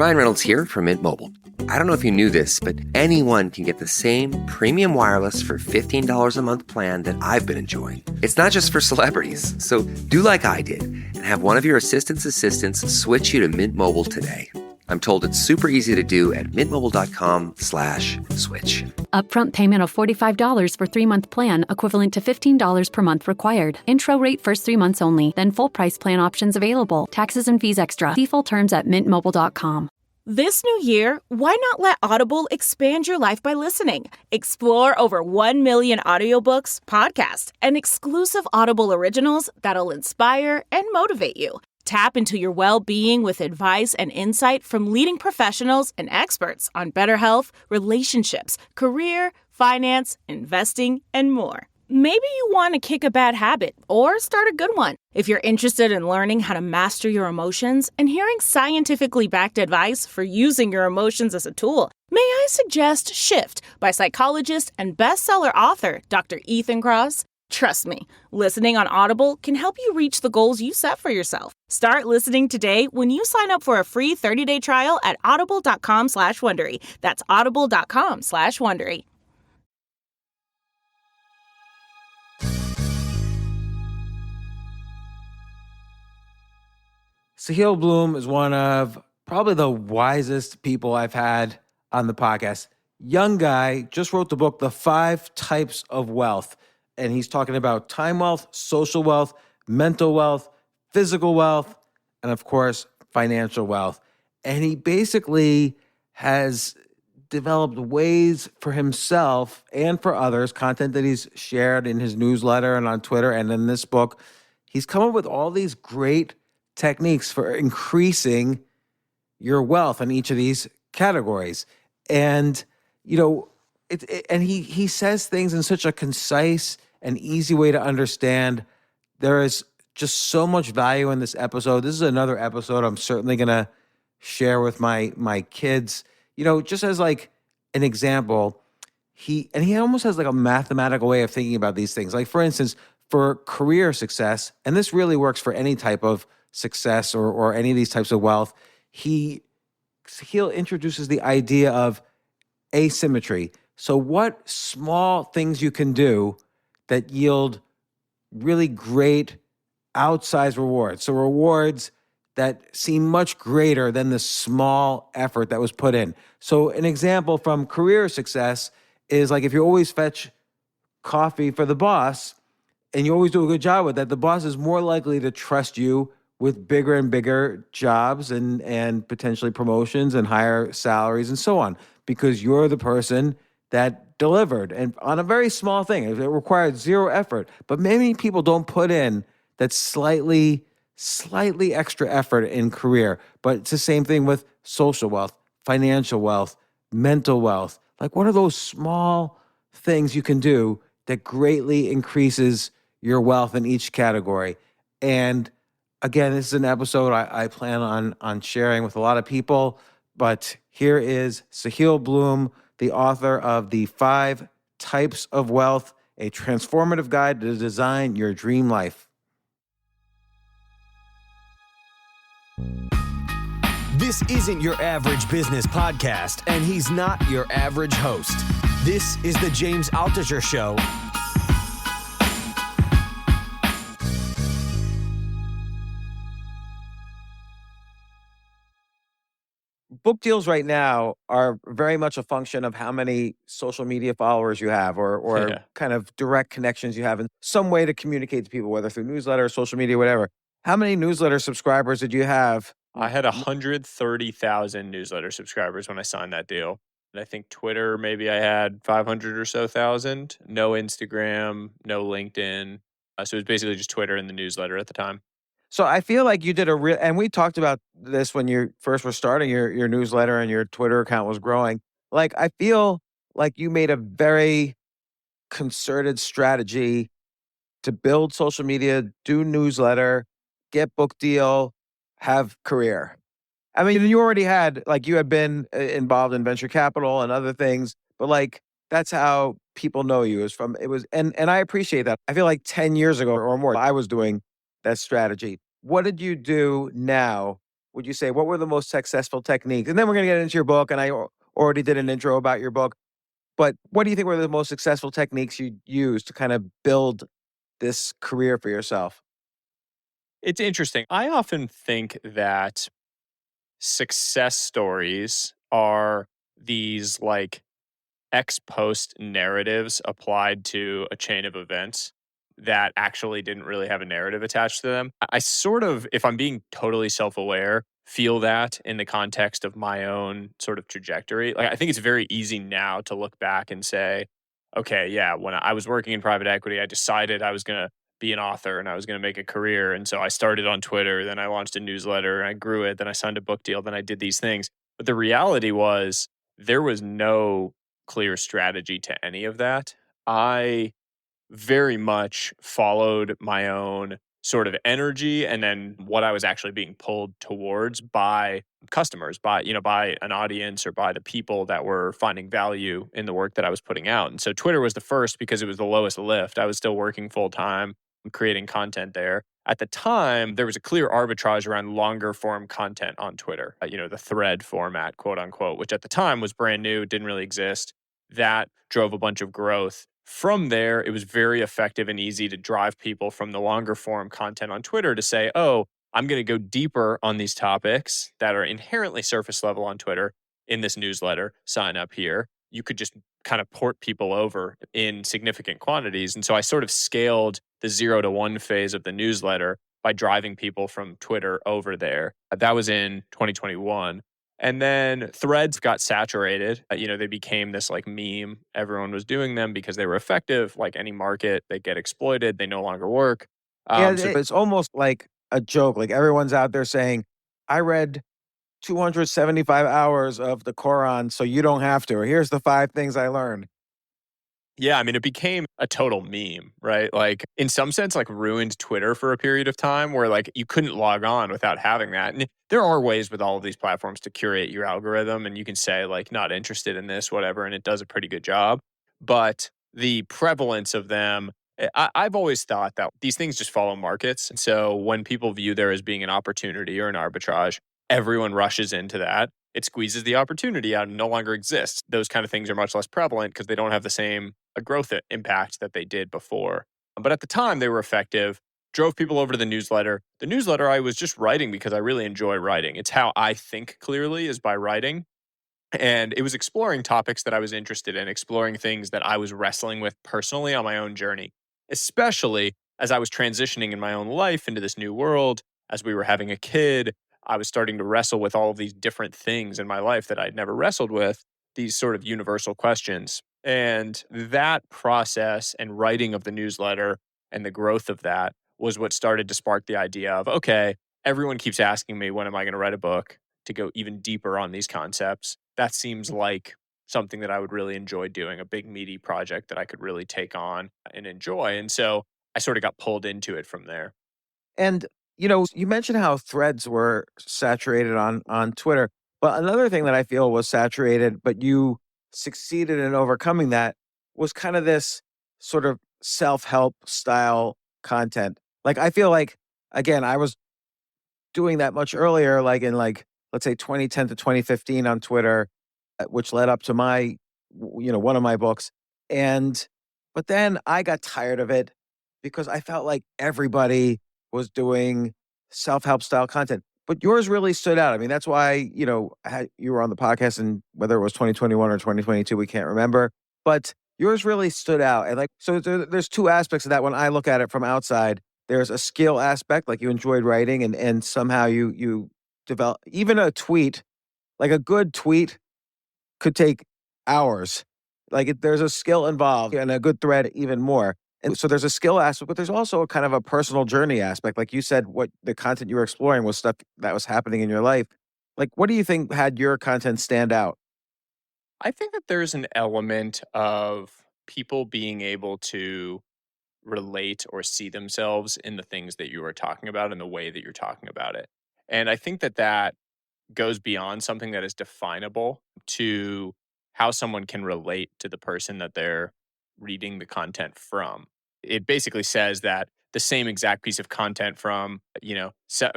Ryan Reynolds here from Mint Mobile. I don't know if you knew this, but anyone can get the same premium wireless for $15 a month plan that I've been enjoying. It's not just for celebrities. So do like I did and have one of your assistants switch you to Mint Mobile today. I'm told it's super easy to do at mintmobile.com/switch. Upfront payment of $45 for 3-month plan, equivalent to $15 per month required. Intro rate first 3 months only, then full price plan options available. Taxes and fees extra. See full terms at mintmobile.com. This new year, why not let Audible expand your life by listening? Explore over 1 million audiobooks, podcasts, and exclusive Audible originals that'll inspire and motivate you. Tap into your well-being with advice and insight from leading professionals and experts on better health, relationships, career, finance, investing, and more. Maybe you want to kick a bad habit or start a good one. If you're interested in learning how to master your emotions and hearing scientifically backed advice for using your emotions as a tool, may I suggest Shift by psychologist and bestseller author Dr. Ethan Kross? Trust me, listening on Audible can help you reach the goals you set for yourself. Start listening today when you sign up for a free 30-day trial at audible.com/Wondery. That's audible.com/Wondery. Sahil Bloom is one of probably the wisest people I've had on the podcast. Young guy, just wrote the book, The 5 Types of Wealth. And he's talking about time wealth, social wealth, mental wealth, physical wealth, and of course, financial wealth. And he basically has developed ways for himself and for others, content that he's shared in his newsletter and on Twitter and in this book. He's come up with all these great techniques for increasing your wealth in each of these categories. And, you know, he says things in such a concise and easy way to understand. There is just so much value in this episode. This is another episode I'm certainly going to share with my kids. You know, just as like an example, he almost has like a mathematical way of thinking about these things. Like, for instance, for career success, and this really works for any type of success or any of these types of wealth, he introduces the idea of asymmetry. So what small things you can do that yield really great outsized rewards. So rewards that seem much greater than the small effort that was put in. So an example from career success is like if you always fetch coffee for the boss and you always do a good job with that, the boss is more likely to trust you with bigger and bigger jobs and potentially promotions and higher salaries and so on, because you're the person that delivered and on a very small thing. It required zero effort, but many people don't put in that slightly extra effort in career. But it's the same thing with social wealth, financial wealth, mental wealth. Like, what are those small things you can do that greatly increases your wealth in each category? And again, this is an episode I plan on sharing with a lot of people, but here is Sahil Bloom, the author of The 5 Types of Wealth, a transformative guide to design your dream life. This isn't your average business podcast, and he's not your average host. This is the James Altucher Show. Book deals right now are very much a function of how many social media followers you have or kind of direct connections you have in some way to communicate to people, whether through newsletter, social media, whatever. How many newsletter subscribers did you have? I had 130,000 newsletter subscribers when I signed that deal. And I think Twitter, maybe I had 500 or so thousand. No Instagram, no LinkedIn. So it was basically just Twitter and the newsletter at the time. So I feel like you did a real, and we talked about this when you first were starting your newsletter and your Twitter account was growing. Like, I feel like you made a very concerted strategy to build social media, do newsletter, get book deal, have career. I mean, you already had, like, you had been involved in venture capital and other things, but like, that's how people know you and I appreciate that. I feel like 10 years ago or more, I was doing that strategy. What did you do now would you say, what were the most successful techniques? And then we're going to get into your book, and I already did an intro about your book. But what do you think were the most successful techniques you used to kind of build this career for yourself? It's interesting. I often think that success stories are these like ex post narratives applied to a chain of events that actually didn't really have a narrative attached to them. I sort of, if I'm being totally self aware, feel that in the context of my own sort of trajectory. Like, I think it's very easy now to look back and say, okay, yeah, when I was working in private equity, I decided I was going to be an author and I was going to make a career. And so I started on Twitter, then I launched a newsletter and I grew it, then I signed a book deal, then I did these things. But the reality was, there was no clear strategy to any of that. I very much followed my own sort of energy and then what I was actually being pulled towards by customers, by an audience or by the people that were finding value in the work that I was putting out. And so Twitter was the first because it was the lowest lift. I was still working full time, creating content there. At the time, there was a clear arbitrage around longer form content on Twitter, the thread format, quote unquote, which at the time was brand new, didn't really exist. That drove a bunch of growth. From there, it was very effective and easy to drive people from the longer form content on Twitter to say, oh, I'm going to go deeper on these topics that are inherently surface level on Twitter in this newsletter. Sign up here. You could just kind of port people over in significant quantities. And so I sort of scaled the 0 to 1 phase of the newsletter by driving people from Twitter over there. That was in 2021. And then threads got saturated. They became this like meme. Everyone was doing them because they were effective. Like any market, they get exploited. They no longer work. Yeah, it's almost like a joke. Like everyone's out there saying, I read 275 hours of the Quran, so you don't have to. Or here's the 5 things I learned. Yeah, I mean, it became a total meme, right? Like, in some sense, like ruined Twitter for a period of time where like you couldn't log on without having that. And there are ways with all of these platforms to curate your algorithm, and you can say like not interested in this, whatever, and it does a pretty good job. But the prevalence of them, I've always thought that these things just follow markets. And so when people view there as being an opportunity or an arbitrage, everyone rushes into that. It squeezes the opportunity out and no longer exists. Those kind of things are much less prevalent because they don't have the same growth impact that they did before. But at the time, they were effective, drove people over to the newsletter. The newsletter I was just writing because I really enjoy writing. It's how I think clearly is by writing. And it was exploring topics that I was interested in, exploring things that I was wrestling with personally on my own journey, especially as I was transitioning in my own life into this new world, as we were having a kid. I was starting to wrestle with all of these different things in my life that I'd never wrestled with, these sort of universal questions. And that process and writing of the newsletter and the growth of that was what started to spark the idea of, okay, everyone keeps asking me, when am I going to write a book to go even deeper on these concepts? That seems like something that I would really enjoy doing, a big, meaty project that I could really take on and enjoy. And so I sort of got pulled into it from there. And, you mentioned how threads were saturated on Twitter. But another thing that I feel was saturated, but you succeeded in overcoming that, was kind of this sort of self-help style content. Like, I feel like, again, I was doing that much earlier, like in like, let's say 2010 to 2015 on Twitter, which led up to my, one of my books. But then I got tired of it because I felt like everybody was doing self-help style content. But yours really stood out. I mean, that's why, you were on the podcast, and whether it was 2021 or 2022, we can't remember. But yours really stood out. And like, so there's 2 aspects of that when I look at it from outside. There's a skill aspect, like you enjoyed writing, and somehow you develop even a tweet, like a good tweet could take hours. Like there's a skill involved, and a good thread even more. And so there's a skill aspect, but there's also a kind of a personal journey aspect. Like you said, what the content you were exploring was stuff that was happening in your life. Like, what do you think had your content stand out? I think that there's an element of people being able to relate or see themselves in the things that you are talking about and the way that you're talking about it. And I think that that goes beyond something that is definable to how someone can relate to the person that they're reading the content from. It basically says that the same exact piece of content from,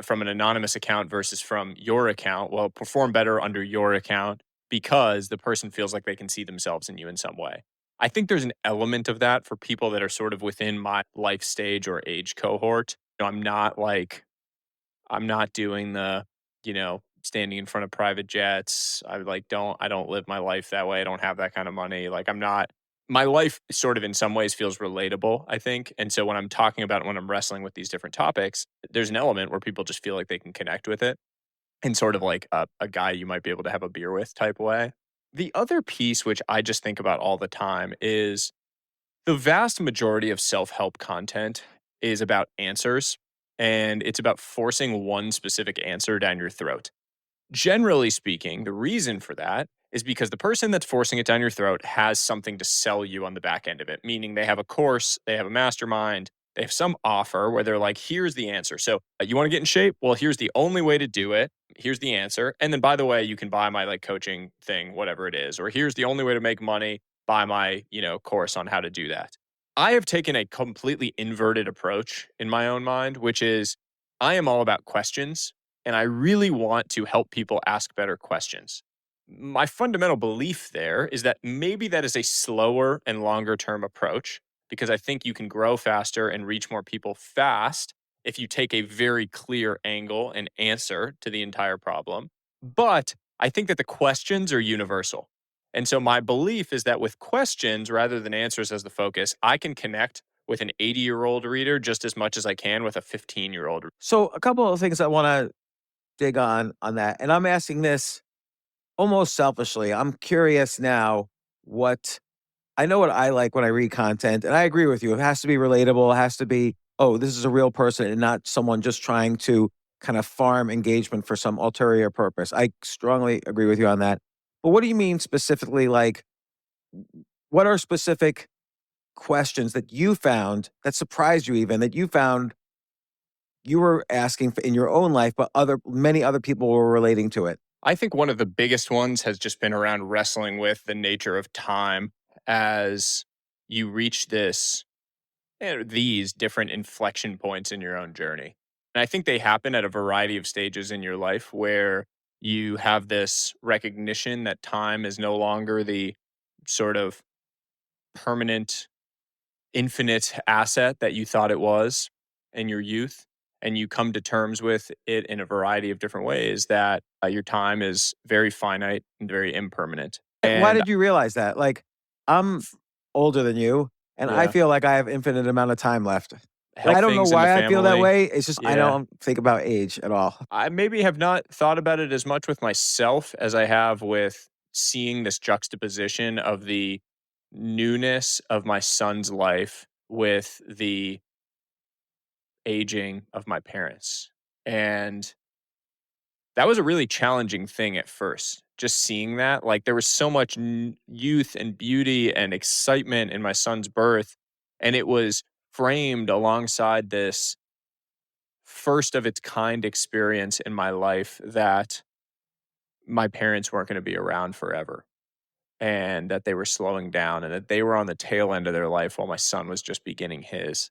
from an anonymous account versus from your account will perform better under your account because the person feels like they can see themselves in you in some way. I think there's an element of that for people that are sort of within my life stage or age cohort. I'm not doing the, standing in front of private jets. I don't live my life that way. I don't have that kind of money. My life sort of in some ways feels relatable, I think. And so when I'm talking about it, when I'm wrestling with these different topics, there's an element where people just feel like they can connect with it in sort of like a guy you might be able to have a beer with type way. The other piece, which I just think about all the time, is the vast majority of self-help content is about answers, and it's about forcing one specific answer down your throat. Generally speaking, the reason for that is because the person that's forcing it down your throat has something to sell you on the back end of it, meaning they have a course, they have a mastermind, they have some offer where they're like, here's the answer. So you want to get in shape? Well, here's the only way to do it. Here's the answer. And then, by the way, you can buy my coaching thing, whatever it is, or here's the only way to make money, buy my, course on how to do that. I have taken a completely inverted approach in my own mind, which is I am all about questions. And I really want to help people ask better questions. My fundamental belief there is that maybe that is a slower and longer term approach because I think you can grow faster and reach more people fast if you take a very clear angle and answer to the entire problem. But I think that the questions are universal. And so my belief is that with questions rather than answers as the focus, I can connect with an 80-year-old reader just as much as I can with a 15-year-old. So a couple of things I want to dig on that. And I'm asking this almost selfishly. I'm curious now I know what I like when I read content, and I agree with you. It has to be relatable. It has to be, oh, this is a real person and not someone just trying to kind of farm engagement for some ulterior purpose. I strongly agree with you on that. But what do you mean specifically? What are specific questions that you found that surprised you even, that you found you were asking for in your own life, but many other people were relating to it? I think one of the biggest ones has just been around wrestling with the nature of time as you reach these different inflection points in your own journey. And I think they happen at a variety of stages in your life where you have this recognition that time is no longer the sort of permanent, infinite asset that you thought it was in your youth. And you come to terms with it in a variety of different ways that your time is very finite and very impermanent. Why did you realize that? I'm older than you, and I Yeah. feel like I have infinite amount of time left. Health I don't know things in why the I feel that family. way. It's just I Yeah. don't think about age at all. I maybe have not thought about it as much with myself as I have with seeing this juxtaposition of the newness of my son's life with the aging of my parents. And that was a really challenging thing at first. Just seeing that, there was so much youth and beauty and excitement in my son's birth. And it was framed alongside this first of its kind experience in my life that my parents weren't going to be around forever and that they were slowing down and that they were on the tail end of their life while my son was just beginning his.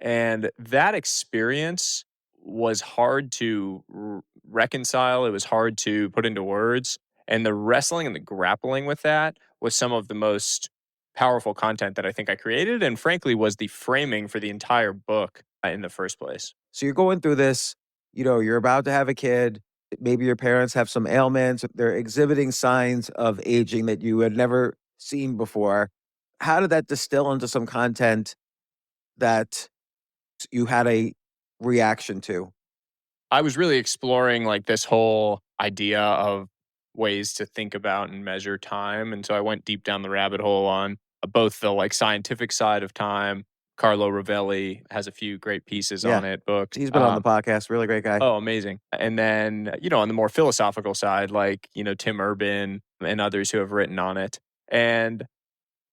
And that experience was hard to reconcile. It was hard to put into words. And the wrestling and the grappling with that was some of the most powerful content that I think I created, and frankly, was the framing for the entire book in the first place. So you're going through this, you're about to have a kid. Maybe your parents have some ailments. They're exhibiting signs of aging that you had never seen before. How did that distill into some content that you had a reaction to? I was really exploring this whole idea of ways to think about and measure time. And so I went deep down the rabbit hole on both the scientific side of time. Carlo Rovelli has a few great pieces on it, books. He's been on the podcast, really great guy. Oh, amazing. And then, on the more philosophical side, Tim Urban and others who have written on it. And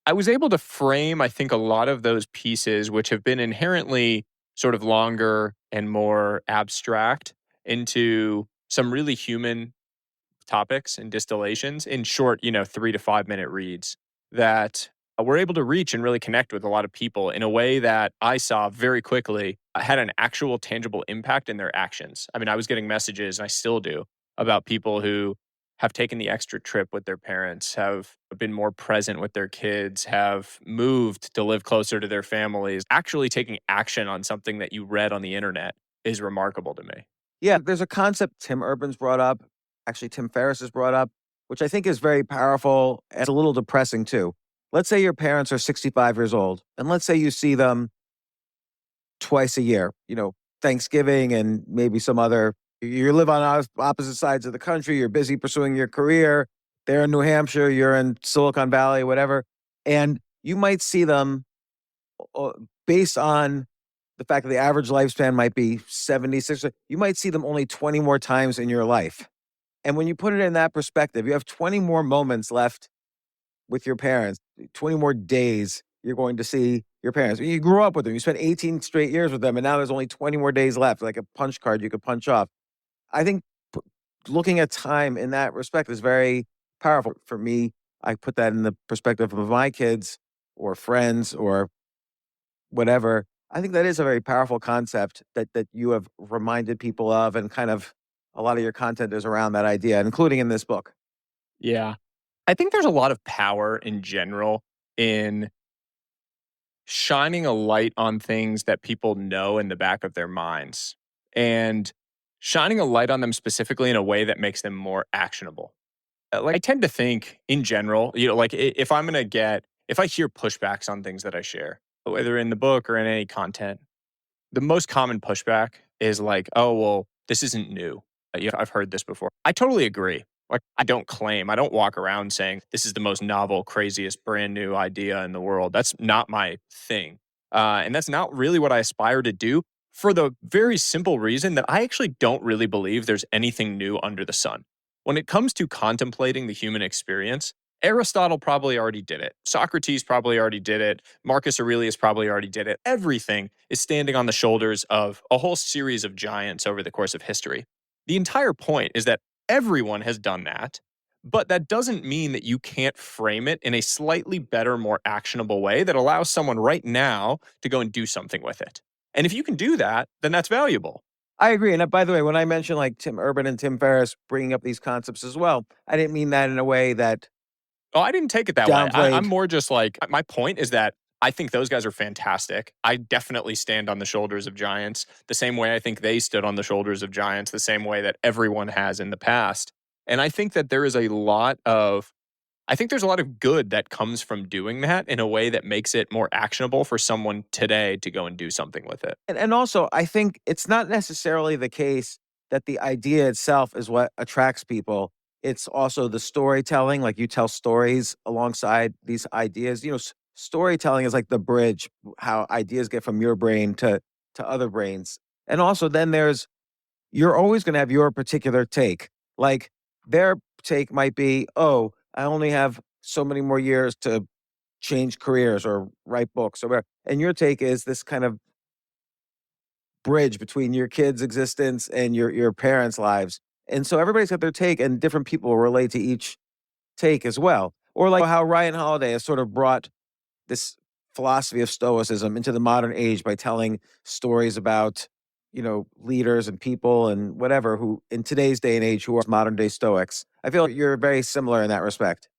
I was able to frame, I think, a lot of those pieces, which have been inherently sort of longer and more abstract, into some really human topics and distillations in short, 3 to 5 minute reads that we're able to reach and really connect with a lot of people in a way that I saw very quickly had an actual tangible impact in their actions. I mean, I was getting messages, and I still do, about people who have taken the extra trip with their parents, have been more present with their kids, have moved to live closer to their families. Actually taking action on something that you read on the internet is remarkable to me. Yeah, there's a concept Tim Urban's brought up, actually Tim Ferriss has brought up, which I think is very powerful and a little depressing too. Let's say your parents are 65 years old, and let's say you see them twice a year, Thanksgiving and maybe some other. You live on opposite sides of the country, you're busy pursuing your career. They're in New Hampshire, you're in Silicon Valley, whatever. And you might see them based on the fact that the average lifespan might be 76, you might see them only 20 more times in your life. And when you put it in that perspective, you have 20 more moments left with your parents, 20 more days you're going to see your parents. You grew up with them, you spent 18 straight years with them, and now there's only 20 more days left, like a punch card you could punch off. I think looking at time in that respect is very powerful. For me, I put that in the perspective of my kids or friends or whatever. I think that is a very powerful concept that you have reminded people of, and kind of a lot of your content is around that idea, including in this book. Yeah. I think there's a lot of power in general in shining a light on things that people know in the back of their minds and shining a light on them specifically in a way that makes them more actionable. Like, I tend to think in general, like if if I hear pushbacks on things that I share, whether in the book or in any content, the most common pushback is like, oh, well, this isn't new. I've heard this before. I totally agree. Like, I don't walk around saying this is the most novel, craziest, brand new idea in the world. That's not my thing. And that's not really what I aspire to do, for the very simple reason that I actually don't really believe there's anything new under the sun. When it comes to contemplating the human experience, Aristotle probably already did it. Socrates probably already did it. Marcus Aurelius probably already did it. Everything is standing on the shoulders of a whole series of giants over the course of history. The entire point is that everyone has done that, but that doesn't mean that you can't frame it in a slightly better, more actionable way that allows someone right now to go and do something with it. And if you can do that, then that's valuable. I agree. And by the way, when I mentioned like Tim Urban and Tim Ferriss bringing up these concepts as well, I didn't mean that in a way that Oh, I didn't take it that way. downplayed. I'm more just like, my point is that I think those guys are fantastic. I definitely stand on the shoulders of giants the same way I think they stood on the shoulders of giants, the same way that everyone has in the past. And I think that there's a lot of good that comes from doing that in a way that makes it more actionable for someone today to go and do something with it. And also, I think it's not necessarily the case that the idea itself is what attracts people. It's also the storytelling, like you tell stories alongside these ideas. Storytelling is like the bridge, how ideas get from your brain to other brains. And also then you're always going to have your particular take. Like their take might be, oh, I only have so many more years to change careers or write books or whatever. And your take is this kind of bridge between your kids' existence and your parents' lives. And so everybody's got their take, and different people relate to each take as well. Or like how Ryan Holiday has sort of brought this philosophy of stoicism into the modern age by telling stories about, leaders and people and whatever who in today's day and age who are modern day stoics. I feel like you're very similar in that respect.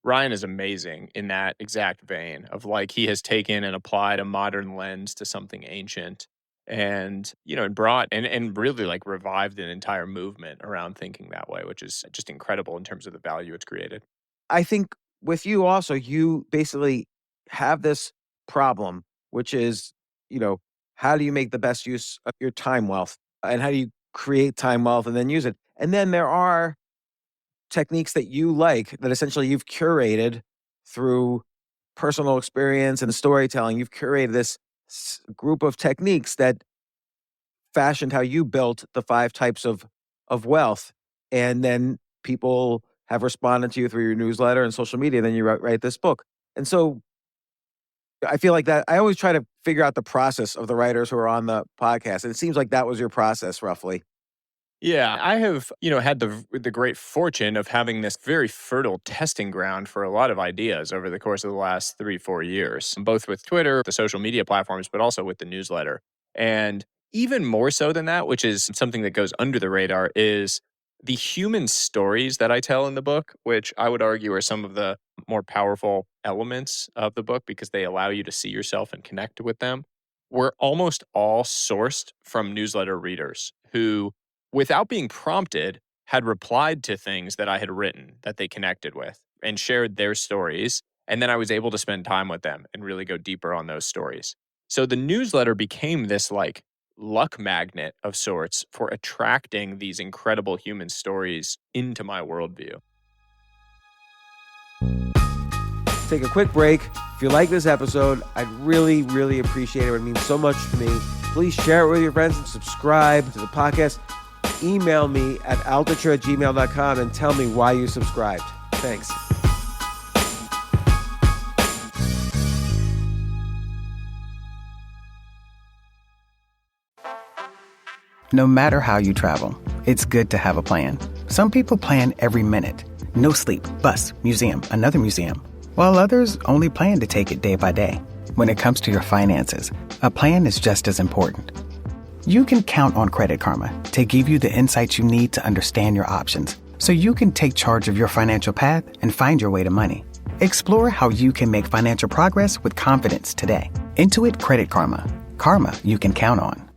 Ryan is amazing in that exact vein of like he has taken and applied a modern lens to something ancient and, and brought and really like revived an entire movement around thinking that way, which is just incredible in terms of the value it's created. I think with you also, you basically have this problem, which is, how do you make the best use of your time wealth? And how do you create time wealth and then use it? And then there are techniques that you like that essentially you've curated through personal experience and storytelling. You've curated this group of techniques that fashioned how you built the 5 types of wealth. And then people have responded to you through your newsletter and social media. Then you write this book. And so I feel like that I always try to figure out the process of the writers who are on the podcast. And it seems like that was your process roughly. Yeah, I have, had the great fortune of having this very fertile testing ground for a lot of ideas over the course of the last 3, 4 years, both with Twitter, the social media platforms, but also with the newsletter. And even more so than that, which is something that goes under the radar, is the human stories that I tell in the book, which I would argue are some of the more powerful elements of the book because they allow you to see yourself and connect with them, were almost all sourced from newsletter readers who, without being prompted, had replied to things that I had written that they connected with and shared their stories. And then I was able to spend time with them and really go deeper on those stories. So the newsletter became this like luck magnet of sorts for attracting these incredible human stories into my worldview. Take a quick break. If you like this episode, I'd really, really appreciate it. It means so much to me. Please share it with your friends and subscribe to the podcast. Email me at altucher@gmail.com and tell me why you subscribed. Thanks. No matter how you travel, it's good to have a plan. Some people plan every minute. No sleep, bus, museum, another museum. While others only plan to take it day by day. When it comes to your finances, a plan is just as important. You can count on Credit Karma to give you the insights you need to understand your options so you can take charge of your financial path and find your way to money. Explore how you can make financial progress with confidence today. Intuit Credit Karma. Karma you can count on.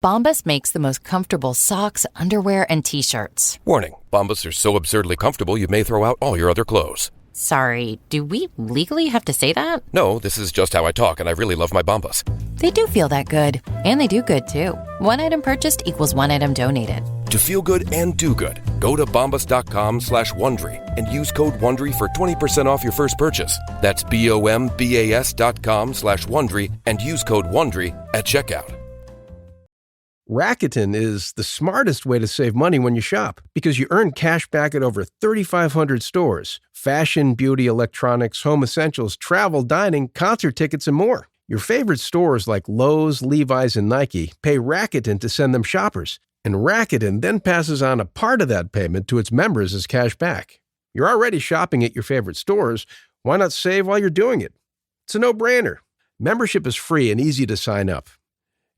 Bombas makes the most comfortable socks, underwear, and T-shirts. Warning, Bombas are so absurdly comfortable you may throw out all your other clothes. Sorry, do we legally have to say that? No, this is just how I talk, and I really love my Bombas. They do feel that good. And they do good, too. One item purchased equals one item donated. To feel good and do good, go to bombas.com/Wondery and use code WONDERY for 20% off your first purchase. That's BOMBAS.com/Wondery and use code WONDERY at checkout. Rakuten is the smartest way to save money when you shop because you earn cash back at over 3,500 stores. Fashion, beauty, electronics, home essentials, travel, dining, concert tickets, and more. Your favorite stores like Lowe's, Levi's, and Nike pay Rakuten to send them shoppers. And Rakuten then passes on a part of that payment to its members as cash back. You're already shopping at your favorite stores. Why not save while you're doing it? It's a no-brainer. Membership is free and easy to sign up.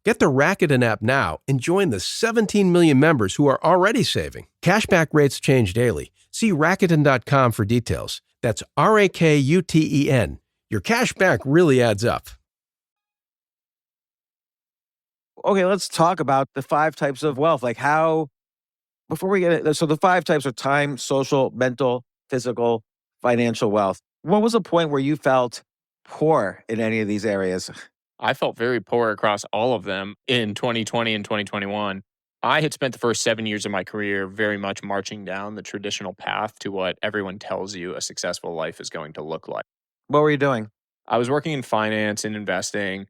Get the Rakuten app now and join the 17 million members who are already saving. Cashback rates change daily. See Rakuten.com for details. That's Rakuten. Your cashback really adds up. Okay, let's talk about the 5 types of wealth. Like how, before we get it, so the 5 types are time, social, mental, physical, financial wealth. What was the point where you felt poor in any of these areas? I felt very poor across all of them in 2020 and 2021. I had spent the first 7 years of my career very much marching down the traditional path to what everyone tells you a successful life is going to look like. What were you doing? I was working in finance and investing,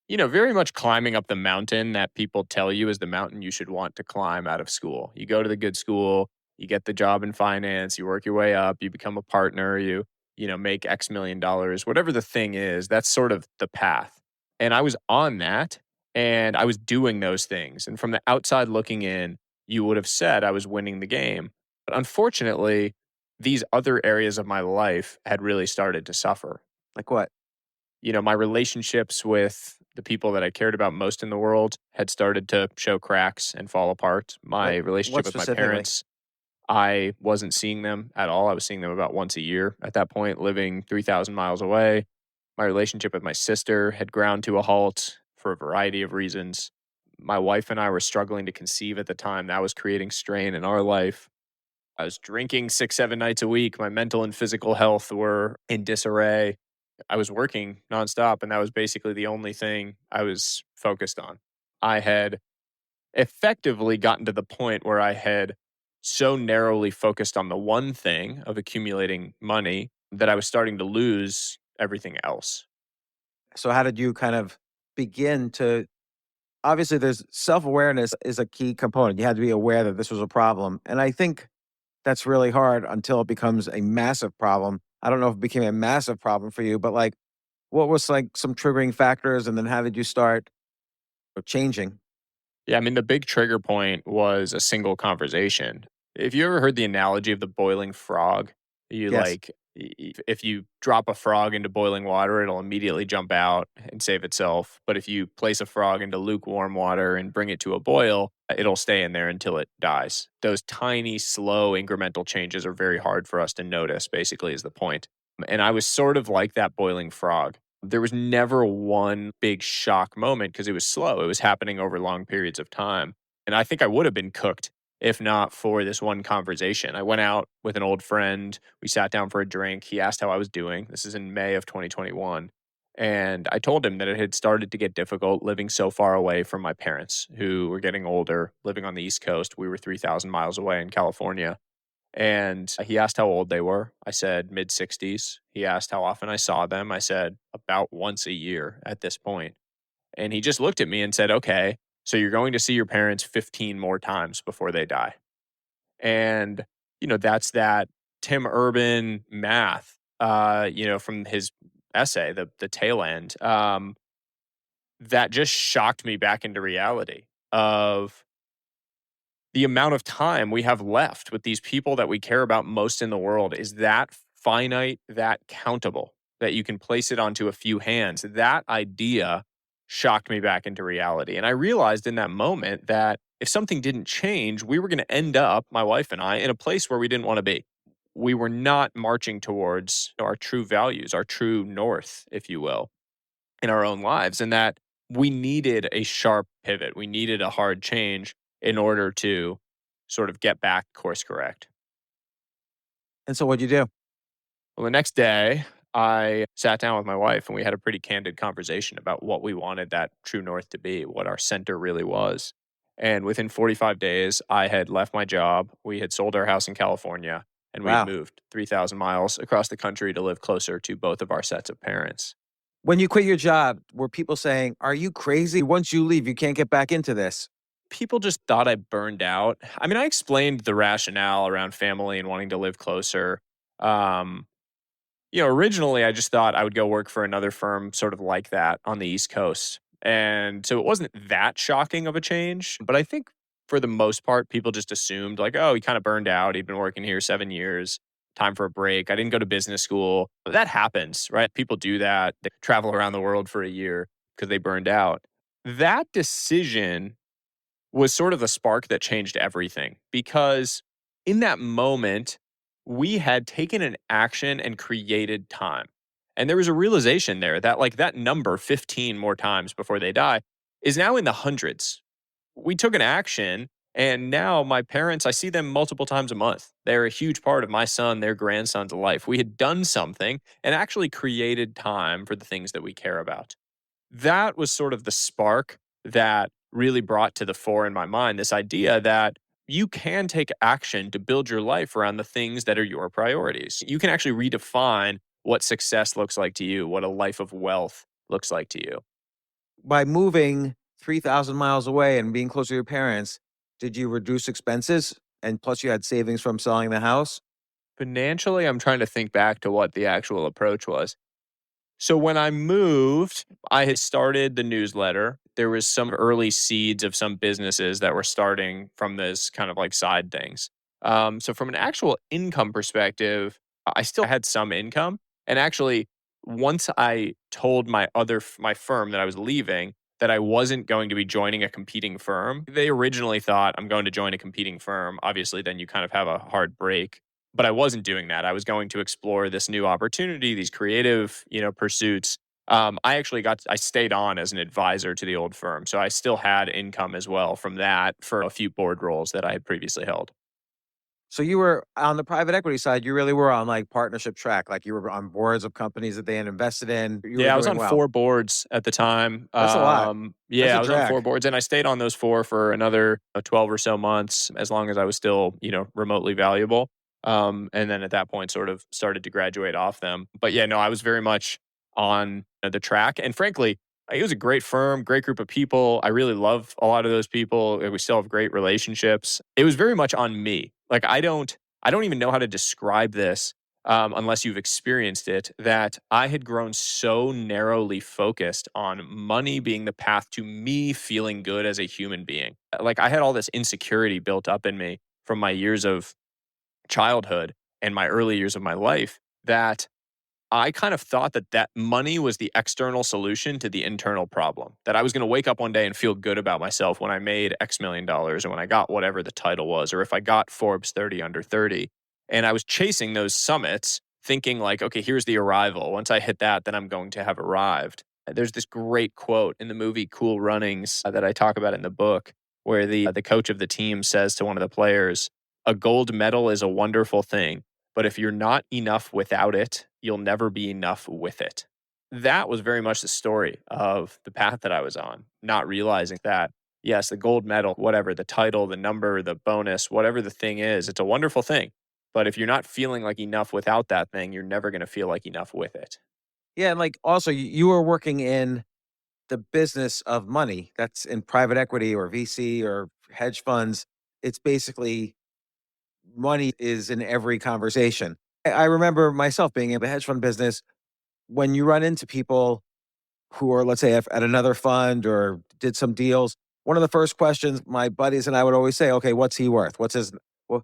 very much climbing up the mountain that people tell you is the mountain you should want to climb out of school. You go to the good school, you get the job in finance, you work your way up, you become a partner, you make X million dollars, whatever the thing is, that's sort of the path. And I was on that and I was doing those things. And from the outside looking in, you would have said I was winning the game. But unfortunately, these other areas of my life had really started to suffer. Like what? My relationships with the people that I cared about most in the world had started to show cracks and fall apart. My relationship with my parents, I wasn't seeing them at all. I was seeing them about once a year at that point, living 3,000 miles away. My relationship with my sister had ground to a halt for a variety of reasons. My wife and I were struggling to conceive at the time. That was creating strain in our life. I was drinking 6, 7 nights a week. My mental and physical health were in disarray. I was working nonstop, and that was basically the only thing I was focused on. I had effectively gotten to the point where I had so narrowly focused on the one thing of accumulating money that I was starting to lose everything else. So how did you kind of begin to, obviously there's self-awareness is a key component. You had to be aware that this was a problem. And I think that's really hard until it becomes a massive problem. I don't know if it became a massive problem for you, but what was some triggering factors and then how did you start changing? Yeah, I mean, the big trigger point was a single conversation. If you ever heard the analogy of the boiling frog, you Yes. like, if you drop a frog into boiling water, it'll immediately jump out and save itself. But if you place a frog into lukewarm water and bring it to a boil, it'll stay in there until it dies. Those tiny, slow, incremental changes are very hard for us to notice, basically, is the point. And I was sort of like that boiling frog. There was never one big shock moment because it was slow. It was happening over long periods of time. And I think I would have been cooked if not for this one conversation. I went out with an old friend. We sat down for a drink. He asked how I was doing. This is in May of 2021. And I told him that it had started to get difficult living so far away from my parents, who were getting older, living on the East Coast. We were 3,000 miles away in California. And he asked how old they were. I said mid 60s. He asked how often I saw them. I said about once a year at this point. And he just looked at me and said, okay, so you're going to see your parents 15 more times before they die. And, that's that Tim Urban math, from his essay, the tail end, that just shocked me back into reality of the amount of time we have left with these people that we care about most in the world is that finite, that countable, that you can place it onto a few hands. That idea shocked me back into reality. And I realized in that moment that if something didn't change, we were going to end up, my wife and I, in a place where we didn't want to be. We were not marching towards our true values, our true north, if you will, in our own lives. And that we needed a sharp pivot. We needed a hard change in order to sort of get back course correct. And so what'd you do? Well, the next day, I sat down with my wife and we had a pretty candid conversation about what we wanted that true north to be, what our center really was. And within 45 days, I had left my job. We had sold our house in California and we'd Wow. moved 3,000 miles across the country to live closer to both of our sets of parents. When you quit your job, were people saying, are you crazy? Once you leave, you can't get back into this. People just thought I burned out. I mean, I explained the rationale around family and wanting to live closer. Originally I just thought I would go work for another firm sort of like that on the East Coast. And so it wasn't that shocking of a change. But I think for the most part, people just assumed like, oh, he kind of burned out. He'd been working here 7 years. Time for a break. I didn't go to business school. That happens, right? People do that. They travel around the world for a year because they burned out. That decision was sort of the spark that changed everything because in that moment, we had taken an action and created time. And there was a realization there that like that number 15 more times before they die is now in the hundreds. We took an action and now my parents, I see them multiple times a month. They're a huge part of my son, their grandson's life. We had done something and actually created time for the things that we care about. That was sort of the spark that really brought to the fore in my mind this idea that you can take action to build your life around the things that are your priorities. You can actually redefine what success looks like to you, what a life of wealth looks like to you. By moving 3,000 miles away and being close to your parents, did you reduce expenses? And plus you had savings from selling the house? Financially, I'm trying to think back to what the actual approach was. So when I moved, I had started the newsletter. There was some early seeds of some businesses that were starting from this kind of like side things. So from an actual income perspective, I still had some income. And actually, once I told my firm that I was leaving, that I wasn't going to be joining a competing firm, they originally thought I'm going to join a competing firm. Obviously, then you kind of have a hard break. But I wasn't doing that. I was going to explore this new opportunity, these creative, pursuits. I stayed on as an advisor to the old firm. So I still had income as well from that for a few board roles that I had previously held. So you were on the private equity side, you really were on like partnership track. Like you were on boards of companies that they had invested in. I was on 4 boards at the time. That's a lot. I was on 4 boards and I stayed on those 4 for another 12 or so months, as long as I was still, remotely valuable. And then at that point sort of started to graduate off them. But I was very much on the track. And frankly, it was a great firm, great group of people. I really love a lot of those people. We still have great relationships. It was very much on me. Like I don't even know how to describe this. unless you've experienced it, that I had grown so narrowly focused on money being the path to me feeling good as a human being. Like I had all this insecurity built up in me from my years of childhood and my early years of my life that I kind of thought that money was the external solution to the internal problem. That I was going to wake up one day and feel good about myself when I made X million dollars or when I got whatever the title was, or if I got Forbes 30 under 30. And I was chasing those summits thinking like, okay, here's the arrival. Once I hit that, then I'm going to have arrived. There's this great quote in the movie Cool Runnings that I talk about in the book where the coach of the team says to one of the players, a gold medal is a wonderful thing, but if you're not enough without it, you'll never be enough with it. That was very much the story of the path that I was on, not realizing that, yes, the gold medal, whatever, the title, the number, the bonus, whatever the thing is, it's a wonderful thing. But if you're not feeling like enough without that thing, you're never going to feel like enough with it. Yeah, and like also you were working in the business of money. That's in private equity or VC or hedge funds. It's basically money is in every conversation. I remember myself being in the hedge fund business. When you run into people who are, let's say, at another fund or did some deals, one of the first questions my buddies and I would always say, okay, what's he worth? What's his, well,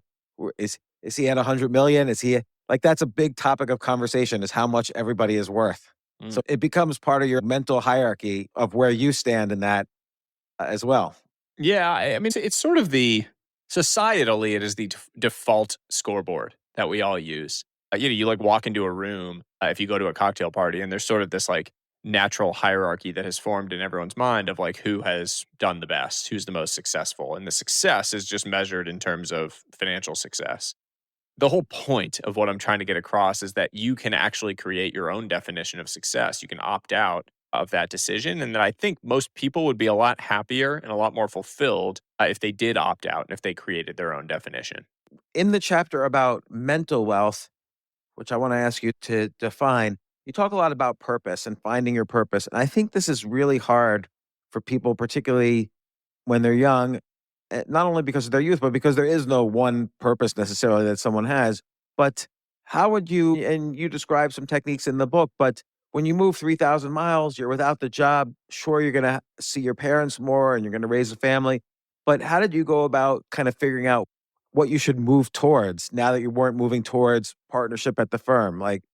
is he at 100 million? Is he like, that's a big topic of conversation, is how much everybody is worth. So it becomes part of your mental hierarchy of where you stand in that as well. Yeah, I mean, it's sort of societally, it is the default scoreboard that we all use. You like walk into a room if you go to a cocktail party, and there's sort of this like natural hierarchy that has formed in everyone's mind of like who has done the best, who's the most successful, and the success is just measured in terms of financial success. The whole point of what I'm trying to get across is that you can actually create your own definition of success. You can opt out of that decision. And that I think most people would be a lot happier and a lot more fulfilled if they did opt out and if they created their own definition. In the chapter about mental wealth, which I want to ask you to define, you talk a lot about purpose and finding your purpose. And I think this is really hard for people, particularly when they're young, not only because of their youth, but because there is no one purpose necessarily that someone has. But how would you, and you describe some techniques in the book, but when you move 3,000 miles, you're without the job, sure, you're going to see your parents more and you're going to raise a family. But how did you go about kind of figuring out what you should move towards now that you weren't moving towards partnership at the firm? Like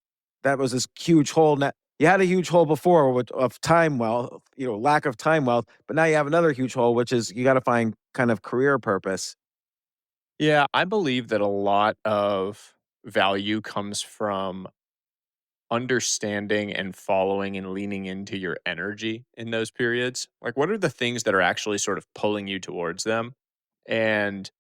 that was this huge hole. You had a huge hole before of time wealth, lack of time wealth, but now you have another huge hole, which is you got to find kind of career purpose. Yeah, I believe that a lot of value comes from understanding and following and leaning into your energy in those periods. Like, what are the things that are actually sort of pulling you towards them? And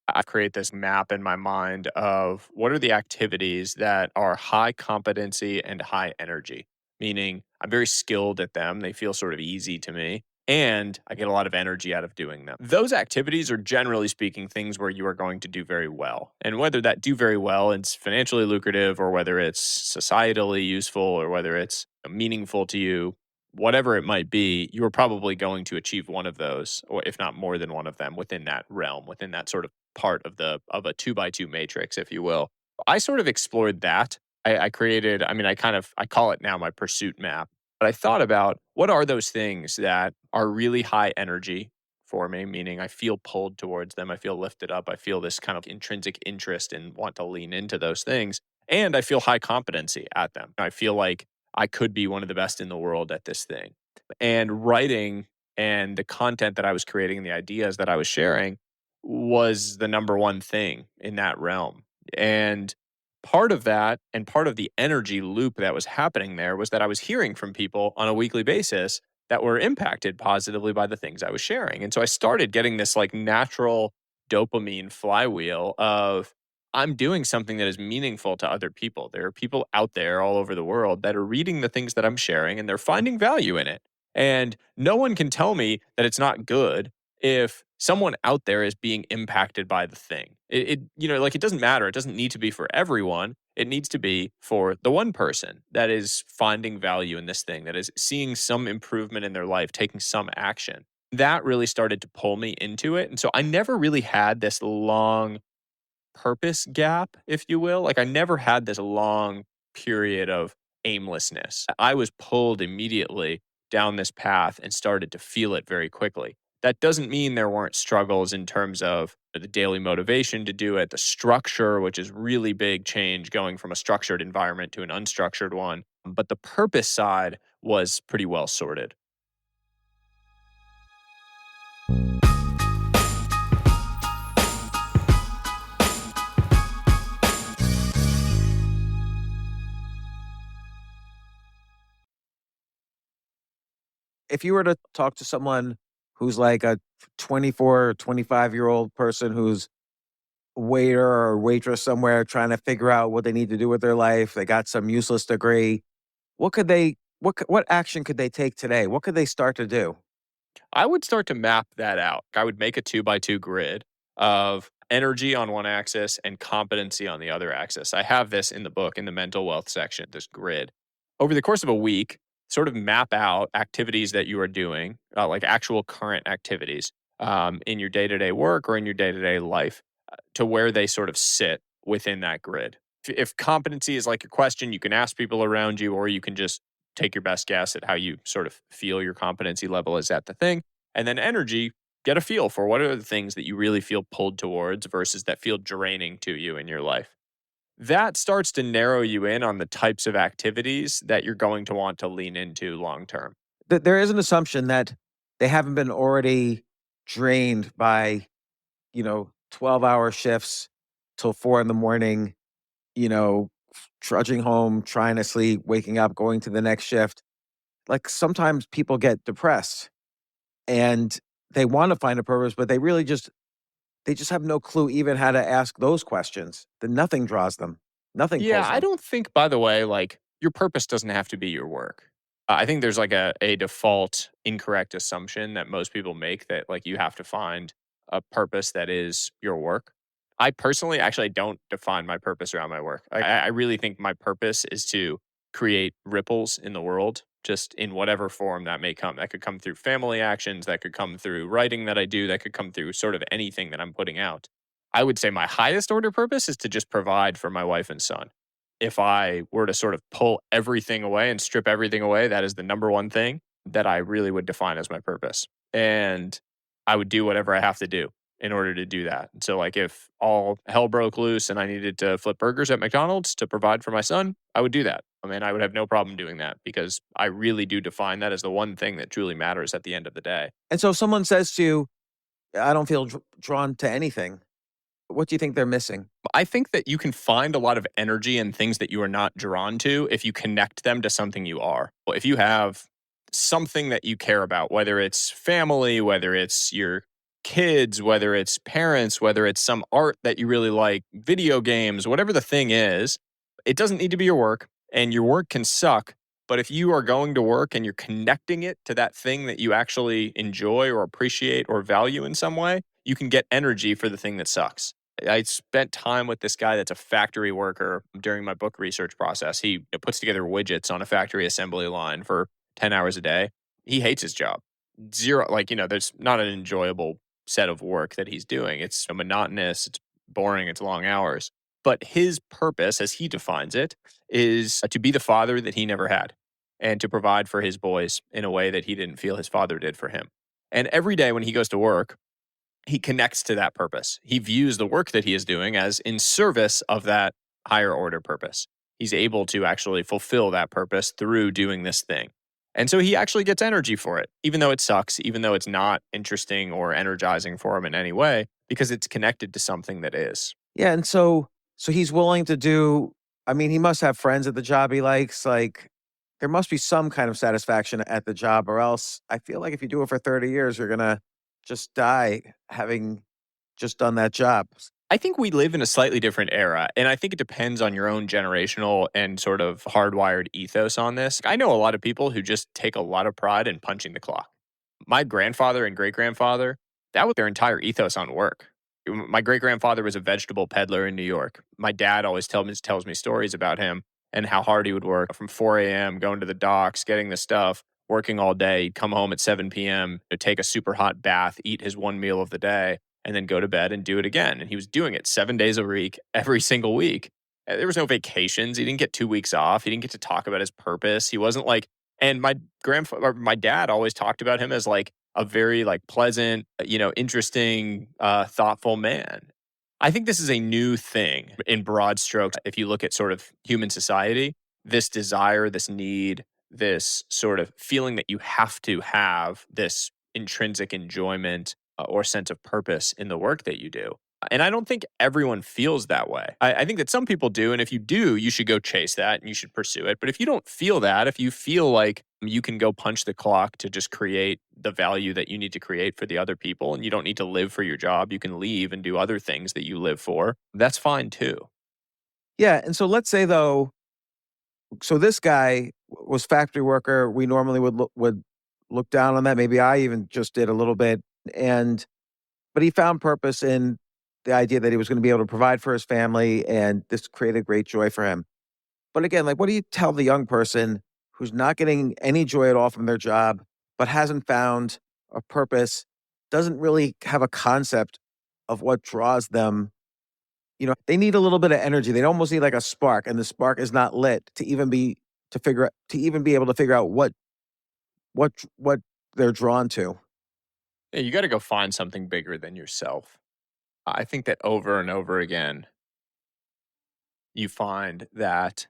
I create this map in my mind of what are the activities that are high competency and high energy, meaning I'm very skilled at them. They feel sort of easy to me. And I get a lot of energy out of doing them. Those activities are generally speaking things where you are going to do very well. And whether that do very well it's financially lucrative or whether it's societally useful or whether it's meaningful to you, whatever it might be, you are probably going to achieve one of those, or if not more than one of them within that realm, within that sort of part of a 2x2 matrix, if you will. I sort of explored that. I created, I call it now my pursuit map. But I thought about what are those things that are really high energy for me, meaning I feel pulled towards them. I feel lifted up. I feel this kind of intrinsic interest and want to lean into those things. And I feel high competency at them. I feel like I could be one of the best in the world at this thing. And writing and the content that I was creating and the ideas that I was sharing was the number one thing in that realm. And part of that and part of the energy loop that was happening there was that I was hearing from people on a weekly basis that were impacted positively by the things I was sharing. And so I started getting this like natural dopamine flywheel of I'm doing something that is meaningful to other people. There are people out there all over the world that are reading the things that I'm sharing and they're finding value in it. And no one can tell me that it's not good if someone out there is being impacted by the thing. It doesn't matter. It doesn't need to be for everyone. It needs to be for the one person that is finding value in this thing, that is seeing some improvement in their life, taking some action. That really started to pull me into it. And so I never really had this long purpose gap, if you will. Like I never had this long period of aimlessness. I was pulled immediately down this path and started to feel it very quickly. That doesn't mean there weren't struggles in terms of the daily motivation to do it, the structure, which is really big change going from a structured environment to an unstructured one. But the purpose side was pretty well sorted. If you were to talk to someone who's like a 24 or 25-year-old person who's waiter or waitress somewhere trying to figure out what they need to do with their life, they got some useless degree, what action could they take today? What could they start to do? I would start to map that out. I would make a 2x2 grid of energy on one axis and competency on the other axis. I have this in the book in the mental wealth section, this grid. Over the course of a week, sort of map out activities that you are doing, like actual current activities in your day to day work or in your day to day life, to where they sort of sit within that grid. If competency is like your question, you can ask people around you, or you can just take your best guess at how you sort of feel your competency level is at the thing. And then energy, get a feel for what are the things that you really feel pulled towards versus that feel draining to you in your life. That starts to narrow you in on the types of activities that you're going to want to lean into long term. There is an assumption that they haven't been already drained by, 12-hour shifts till 4 a.m, trudging home, trying to sleep, waking up, going to the next shift. Like sometimes people get depressed and they want to find a purpose, but they just have no clue even how to ask those questions. Then nothing draws them. Nothing Yeah, pulls them. I don't think, by the way, like your purpose doesn't have to be your work. I think there's like a default incorrect assumption that most people make that like you have to find a purpose that is your work. I personally actually don't define my purpose around my work. I really think my purpose is to create ripples in the world, just in whatever form that may come. That could come through family actions, that could come through writing that I do, that could come through sort of anything that I'm putting out. I would say my highest order purpose is to just provide for my wife and son. If I were to sort of pull everything away and strip everything away, that is the number one thing that I really would define as my purpose. And I would do whatever I have to do in order to do that. And so like if all hell broke loose and I needed to flip burgers at McDonald's to provide for my son, I would do that. I mean, I would have no problem doing that because I really do define that as the one thing that truly matters at the end of the day. And so if someone says to you, I don't feel drawn to anything, what do you think they're missing? I think that you can find a lot of energy in things that you are not drawn to if you connect them to something you are. If you have something that you care about, whether it's family, whether it's your kids, whether it's parents, whether it's some art that you really like, video games, whatever the thing is, it doesn't need to be your work, and your work can suck. But if you are going to work and you're connecting it to that thing that you actually enjoy or appreciate or value in some way, you can get energy for the thing that sucks. I spent time with this guy that's a factory worker during my book research process. He puts together widgets on a factory assembly line for 10 hours a day. He hates his job. Zero, there's not an enjoyable set of work that he's doing. It's monotonous, it's boring, it's long hours. But his purpose, as he defines it, is to be the father that he never had and to provide for his boys in a way that he didn't feel his father did for him. And every day when he goes to work, he connects to that purpose. He views the work that he is doing as in service of that higher order purpose. He's able to actually fulfill that purpose through doing this thing. And so he actually gets energy for it, even though it sucks, even though it's not interesting or energizing for him in any way, because it's connected to something that is. Yeah, and so he's willing to do, he must have friends at the job he likes. Like, there must be some kind of satisfaction at the job, or else I feel like if you do it for 30 years, you're going to just die having just done that job. I think we live in a slightly different era, and I think it depends on your own generational and sort of hardwired ethos on this. I know a lot of people who just take a lot of pride in punching the clock. My grandfather and great-grandfather, that was their entire ethos on work. My great-grandfather was a vegetable peddler in New York. My dad always tells me stories about him and how hard he would work from 4 a.m., going to the docks, getting the stuff, working all day. He'd come home at 7 p.m., take a super hot bath, eat his one meal of the day, and then go to bed and do it again. And he was doing it 7 days a week, every single week. There was no vacations. He didn't get 2 weeks off. He didn't get to talk about his purpose. He wasn't like, and my grandfather, my dad always talked about him as like a very like pleasant, interesting, thoughtful man. I think this is a new thing in broad strokes. If you look at sort of human society, this desire, this need, this sort of feeling that you have to have this intrinsic enjoyment or sense of purpose in the work that you do. And I don't think everyone feels that way. I think that some people do. And if you do, you should go chase that and you should pursue it. But if you don't feel that, if you feel like you can go punch the clock to just create the value that you need to create for the other people, and you don't need to live for your job, you can leave and do other things that you live for, that's fine too. Yeah. And so let's say though, so this guy was factory worker. We normally would look down on that. Maybe I even just did a little bit. But he found purpose in the idea that he was going to be able to provide for his family, and this created great joy for him. But again, like, what do you tell the young person who's not getting any joy at all from their job, but hasn't found a purpose, doesn't really have a concept of what draws them? They need a little bit of energy. They almost need like a spark, and the spark is not lit to even be able to figure out what they're drawn to. Yeah, you got to go find something bigger than yourself. I think that over and over again, you find that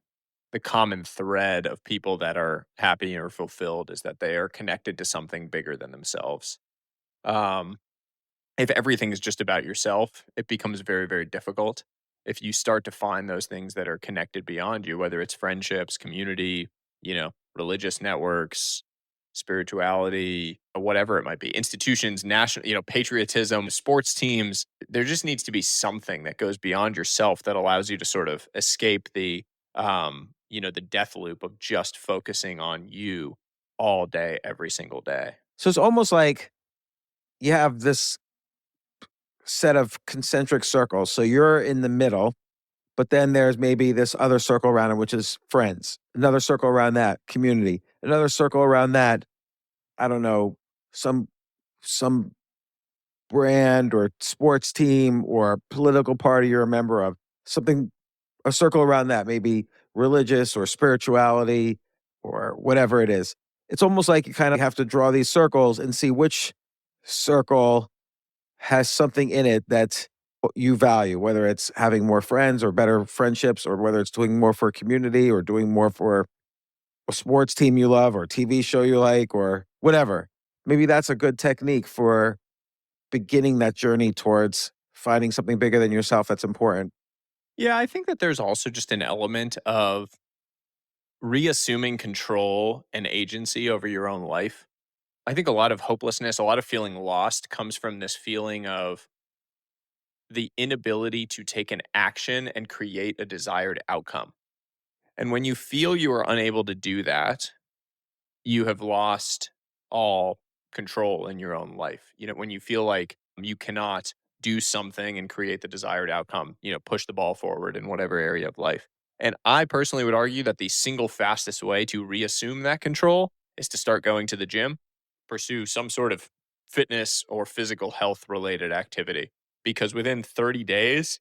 the common thread of people that are happy or fulfilled is that they are connected to something bigger than themselves. If everything is just about yourself, it becomes very, very difficult. If you start to find those things that are connected beyond you, whether it's friendships, community, religious networks, spirituality, whatever it might be, institutions, national, patriotism, sports teams, there just needs to be something that goes beyond yourself that allows you to sort of escape the death loop of just focusing on you all day, every single day. So it's almost like you have this set of concentric circles. So you're in the middle, but then there's maybe this other circle around it, which is friends, another circle around that, community, another circle around that, I don't know, some brand or sports team or political party you're a member of, a circle around that, maybe religious or spirituality or whatever it is. It's almost like you kind of have to draw these circles and see which circle has something in it that you value, whether it's having more friends or better friendships, or whether it's doing more for a community or doing more for a sports team you love or a TV show you like or whatever. Maybe that's a good technique for beginning that journey towards finding something bigger than yourself that's important. Yeah, I think that there's also just an element of reassuming control and agency over your own life. I think a lot of hopelessness, a lot of feeling lost comes from this feeling of the inability to take an action and create a desired outcome. And when you feel you are unable to do that, you have lost all control in your own life. When you feel like you cannot do something and create the desired outcome, push the ball forward in whatever area of life. And I personally would argue that the single fastest way to reassume that control is to start going to the gym, pursue some sort of fitness or physical health related activity. Because within 30 days,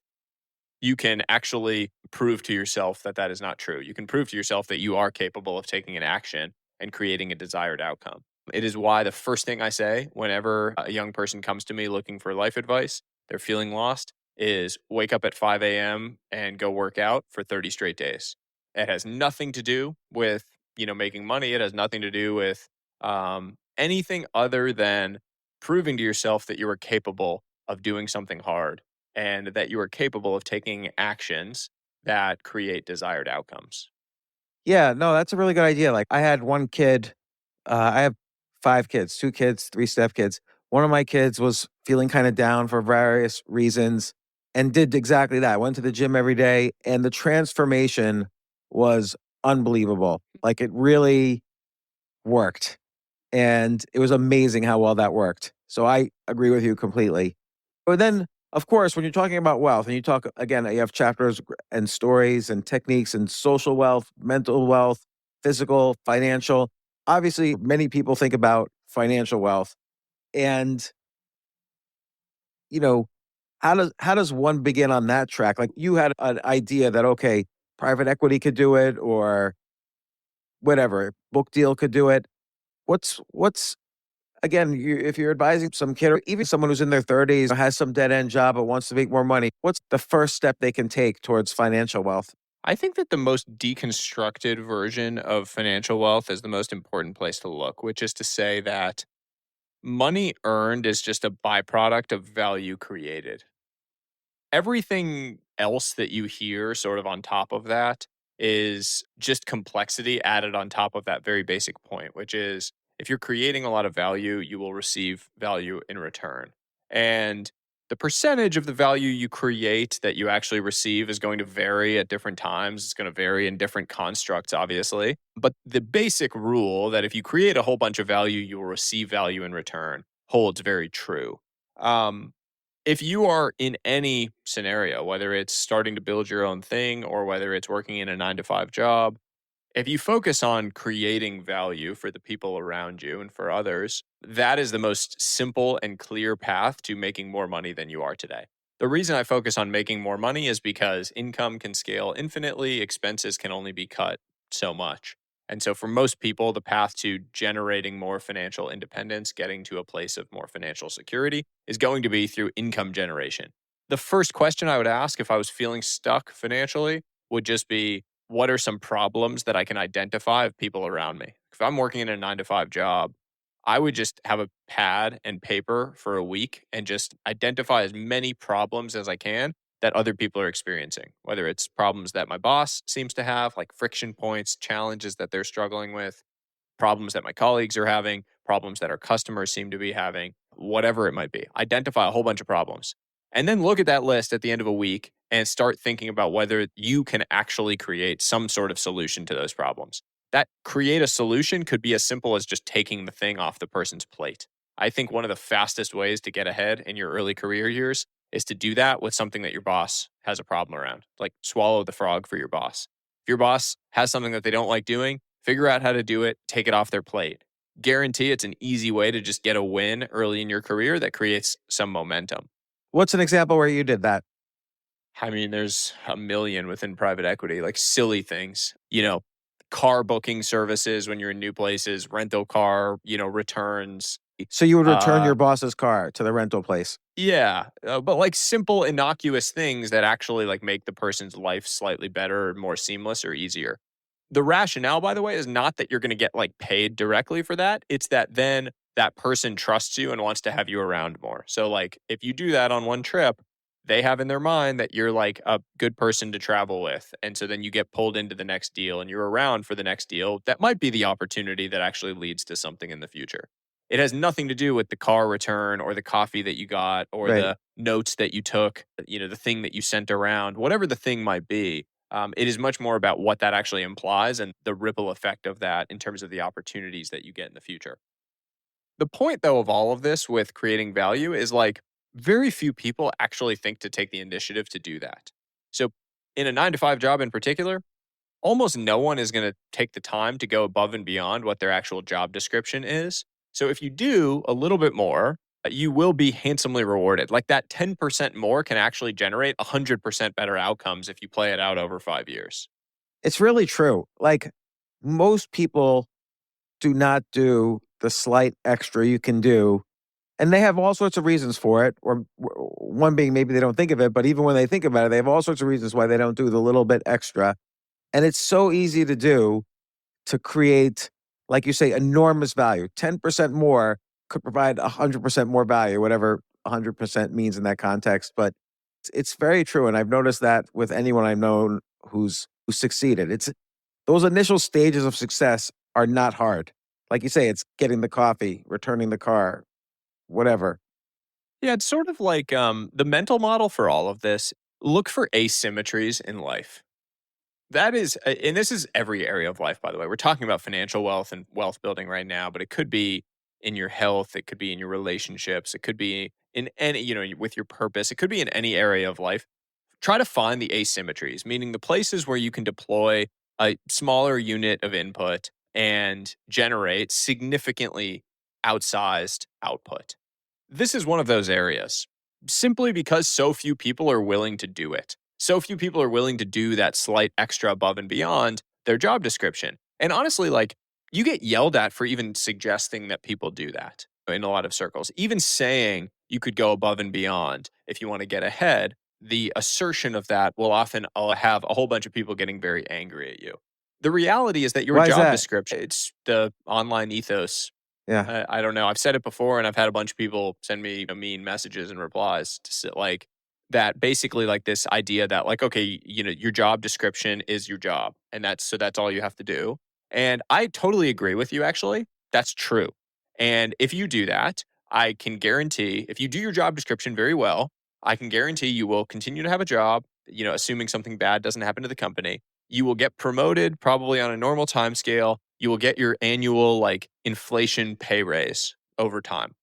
you can actually prove to yourself that that is not true. You can prove to yourself that you are capable of taking an action and creating a desired outcome. It is why the first thing I say whenever a young person comes to me looking for life advice, they're feeling lost, is wake up at 5 a.m. and go work out for 30 straight days. It has nothing to do with, making money. It has nothing to do with anything other than proving to yourself that you are capable of doing something hard and that you are capable of taking actions that create desired outcomes. Yeah, no, that's a really good idea. Like, I had one kid, I have 5 kids, 2 kids, 3 stepkids. One of my kids was feeling kind of down for various reasons and did exactly that. Went to the gym every day, and the transformation was unbelievable. Like, it really worked. And it was amazing how well that worked. So I agree with you completely. But then, of course, when you're talking about wealth, and you talk, again, you have chapters and stories and techniques and social wealth, mental wealth, physical, financial. Obviously, many people think about financial wealth. And you know, how does one begin on that track? Like you had an idea that, okay, private equity could do it or whatever, book deal could do it. What's again, if you're advising some kid or even someone who's in their 30s, has some dead end job but wants to make more money, what's the first step they can take towards financial wealth? I think that the most deconstructed version of financial wealth is the most important place to look, which is to say that money earned is just a byproduct of value created. Everything else that you hear sort of on top of that is just complexity added on top of that very basic point, which is if you're creating a lot of value, you will receive value in return. And the percentage of the value you create that you actually receive is going to vary at different times. It's going to vary in different constructs, obviously. But the basic rule that if you create a whole bunch of value, you will receive value in return holds very true. Um, if you are in any scenario, whether it's starting to build your own thing or whether it's working in a 9 to 5 job, if you focus on creating value for the people around you and for others, that is the most simple and clear path to making more money than you are today. The reason I focus on making more money is because income can scale infinitely, expenses can only be cut so much. And so, for most people, the path to generating more financial independence, getting to a place of more financial security, is going to be through income generation. The first question I would ask if I was feeling stuck financially would just be, what are some problems that I can identify of people around me? If I'm working in a 9 to 5 job, I would just have a pad and paper for a week and just identify as many problems as I can that other people are experiencing, whether it's problems that my boss seems to have, like friction points, challenges that they're struggling with, problems that my colleagues are having, problems that our customers seem to be having, whatever it might be. Identify a whole bunch of problems. And then look at that list at the end of a week and start thinking about whether you can actually create some sort of solution to those problems. That create a solution could be as simple as just taking the thing off the person's plate. I think one of the fastest ways to get ahead in your early career years is to do that with something that your boss has a problem around, like swallow the frog for your boss. If your boss has something that they don't like doing, figure out how to do it, take it off their plate. Guarantee it's an easy way to just get a win early in your career that creates some momentum. What's an example where you did that? I mean, there's a million within private equity, like silly things, car booking services when you're in new places, rental car, returns. So you would return your boss's car to the rental place. Yeah, but like simple, innocuous things that actually like make the person's life slightly better, or more seamless, or easier. The rationale, by the way, is not that you're going to get like paid directly for that. It's that then that person trusts you and wants to have you around more. So like if you do that on one trip, they have in their mind that you're like a good person to travel with. And so then you get pulled into the next deal and you're around for the next deal. That might be the opportunity that actually leads to something in the future. It has nothing to do with the car return or the coffee that you got or Right. the notes that you took, the thing that you sent around, whatever the thing might be. It is much more about what that actually implies and the ripple effect of that in terms of the opportunities that you get in the future. The point, though, of all of this with creating value is like very few people actually think to take the initiative to do that. So, in a 9 to 5 job in particular, almost no one is going to take the time to go above and beyond what their actual job description is. So, if you do a little bit more, you will be handsomely rewarded. Like that 10% more can actually generate 100% better outcomes if you play it out over 5 years. It's really true. Like most people do not do the slight extra you can do. And they have all sorts of reasons for it. Or one being maybe they don't think of it, but even when they think about it, they have all sorts of reasons why they don't do the little bit extra. And it's so easy to do to create, like you say, enormous value. 10% more could provide 100% more value, whatever 100% means in that context. But it's very true. And I've noticed that with anyone I've known who's succeeded. It's those initial stages of success are not hard. Like you say, it's getting the coffee, returning the car, whatever. Yeah, it's sort of like the mental model for all of this. Look for asymmetries in life. That is, and this is every area of life, by the way. We're talking about financial wealth and wealth building right now, but it could be in your health, it could be in your relationships, it could be in any, with your purpose, it could be in any area of life. Try to find the asymmetries, meaning the places where you can deploy a smaller unit of input and generate significantly outsized output. This is one of those areas. simply because so few people are willing to do it. So few people are willing to do that slight extra above and beyond their job description. And honestly, like, you get yelled at for even suggesting that people do that in a lot of circles. Even saying you could go above and beyond if you want to get ahead, the assertion of that will often have a whole bunch of people getting very angry at you. The reality is that your Why is job that? description, it's the online ethos. Yeah. I don't know. I've said it before, and I've had a bunch of people send me mean messages and replies to sit like that. Basically, like this idea that like, okay, your job description is your job, and that's all you have to do. And I totally agree with you. Actually, that's true. And if you do that, I can guarantee if you do your job description very well, I can guarantee you will continue to have a job. Assuming something bad doesn't happen to the company, you will get promoted probably on a normal time scale. You will get your annual like inflation pay raise over time.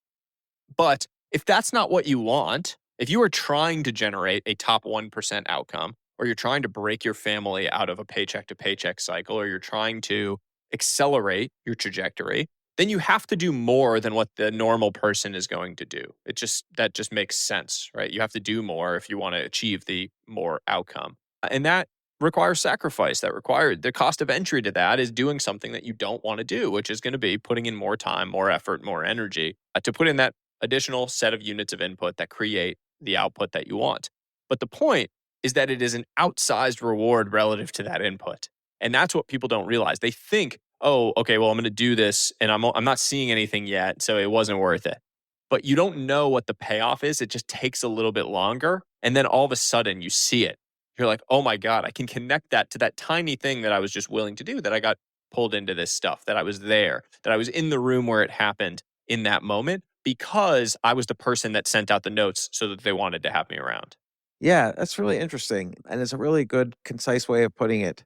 But if that's not what you want, if you are trying to generate a top 1% outcome, or you're trying to break your family out of a paycheck to paycheck cycle, or you're trying to accelerate your trajectory, then you have to do more than what the normal person is going to do. That just makes sense, right? You have to do more if you want to achieve the more outcome. And that requires sacrifice. That required the cost of entry to that is doing something that you don't want to do, which is going to be putting in more time, more effort, more energy to put in that additional set of units of input that create the output that you want. But the point is that it is an outsized reward relative to that input. And that's what people don't realize. They think, oh, okay, well, I'm going to do this and I'm not seeing anything yet, so it wasn't worth it. But you don't know what the payoff is. It just takes a little bit longer. And then all of a sudden you see it. You're like, oh my God, I can connect that to that tiny thing that I was just willing to do, that I got pulled into this stuff, that I was there, that I was in the room where it happened in that moment because I was the person that sent out the notes so that they wanted to have me around. Yeah, that's really interesting. And it's a really good, concise way of putting it.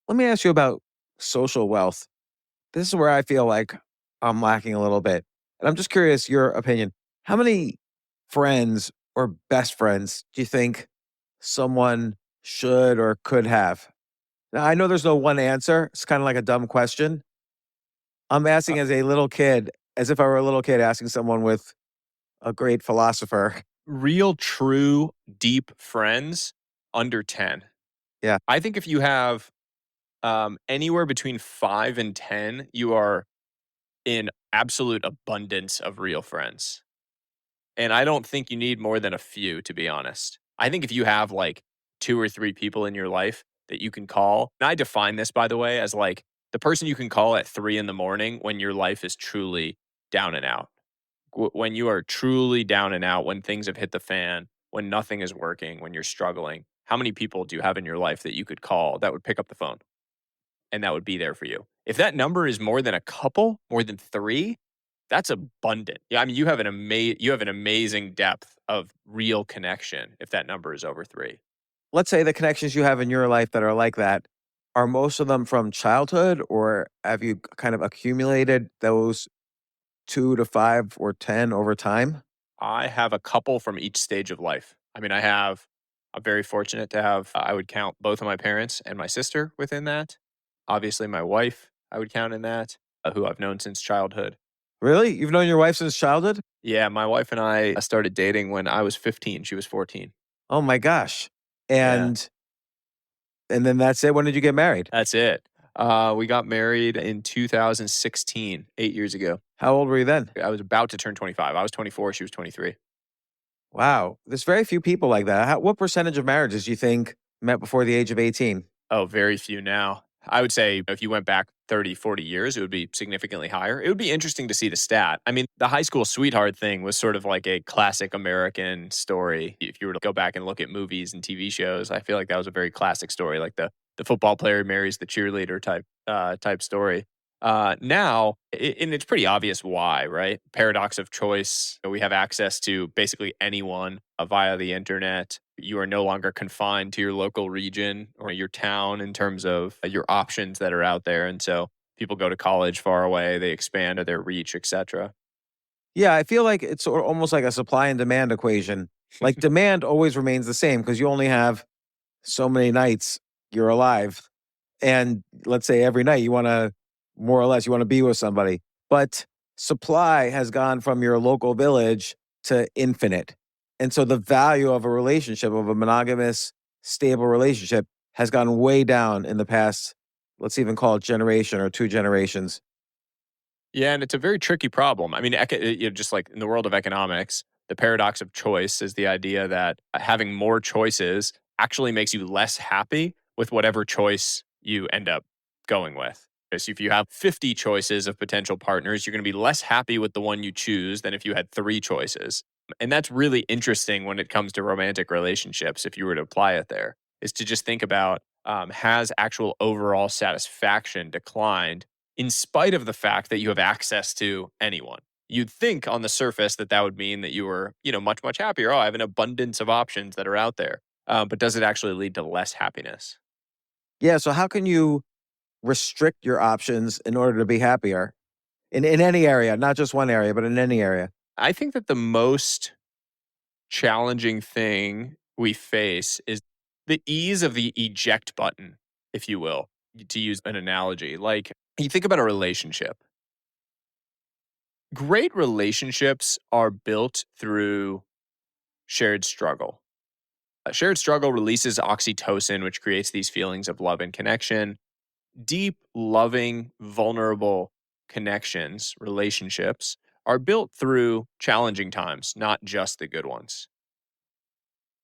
Let me ask you about social wealth. This is where I feel like I'm lacking a little bit. And I'm just curious your opinion. How many friends or best friends do you think someone should or could have? Now, I know there's no one answer. It's kind of like a dumb question. I'm asking as a little kid, as if I were a little kid asking someone with a great philosopher. Real, true, deep friends under 10. Yeah. I think if you have anywhere between 5 and 10, you are in absolute abundance of real friends. And I don't think you need more than a few, to be honest. I think if you have like 2 or 3 people in your life that you can call, and I define this, by the way, as like the person you can call at 3 in the morning when your life is truly down and out. When you are truly down and out, when things have hit the fan, when nothing is working, when you're struggling, how many people do you have in your life that you could call that would pick up the phone and that would be there for you? If that number is more than a couple, more than 3, that's abundant. Yeah, I mean, you have an amazing depth of real connection if that number is over 3. Let's say the connections you have in your life that are like that, are most of them from childhood, or have you kind of accumulated those 2 to 5 or 10 over time? I have a couple from each stage of life. I mean, I'm very fortunate to have, I would count both of my parents and my sister within that. Obviously, my wife, I would count in that, who I've known since childhood. Really? You've known your wife since childhood? Yeah, my wife and I started dating when I was 15. She was 14. Oh my gosh. Yeah. And then that's it. When did you get married? That's it. We got married in 2016, 8 years ago. How old were you then? I was about to turn 25. I was 24. She was 23. Wow. There's very few people like that. What percentage of marriages do you think met before the age of 18? Oh, very few now. I would say if you went back 30, 40 years, it would be significantly higher. It would be interesting to see the stat. I mean, the high school sweetheart thing was sort of like a classic American story. If you were to go back and look at movies and TV shows, I feel like that was a very classic story, like the football player marries the cheerleader type story. Now, and it's pretty obvious why, right? Paradox of choice. We have access to basically anyone via the internet. You are no longer confined to your local region or your town in terms of your options that are out there. And so people go to college far away, they expand their reach, etc. Yeah, I feel like it's almost like a supply and demand equation. Like demand always remains the same because you only have so many nights you're alive. And let's say every night you want to, more or less, you want to be with somebody. But supply has gone from your local village to infinite. And so the value of a relationship, of a monogamous, stable relationship, has gone way down in the past, let's even call it generation or 2 generations. Yeah, and it's a very tricky problem. I mean, just like in the world of economics, the paradox of choice is the idea that having more choices actually makes you less happy with whatever choice you end up going with. Because if you have 50 choices of potential partners, you're going to be less happy with the one you choose than if you had 3 choices. And that's really interesting when it comes to romantic relationships, if you were to apply it there, is to just think about has actual overall satisfaction declined in spite of the fact that you have access to anyone. You'd think on the surface that that would mean that you were, much, much happier. Oh, I have an abundance of options that are out there. But does it actually lead to less happiness? Yeah. So how can you restrict your options in order to be happier in any area, not just one area, but in any area? I think that the most challenging thing we face is the ease of the eject button, if you will, to use an analogy. Like you think about a relationship. Great relationships are built through shared struggle. Shared struggle releases oxytocin, which creates these feelings of love and connection. Deep, loving, vulnerable connections, relationships, are built through challenging times, not just the good ones.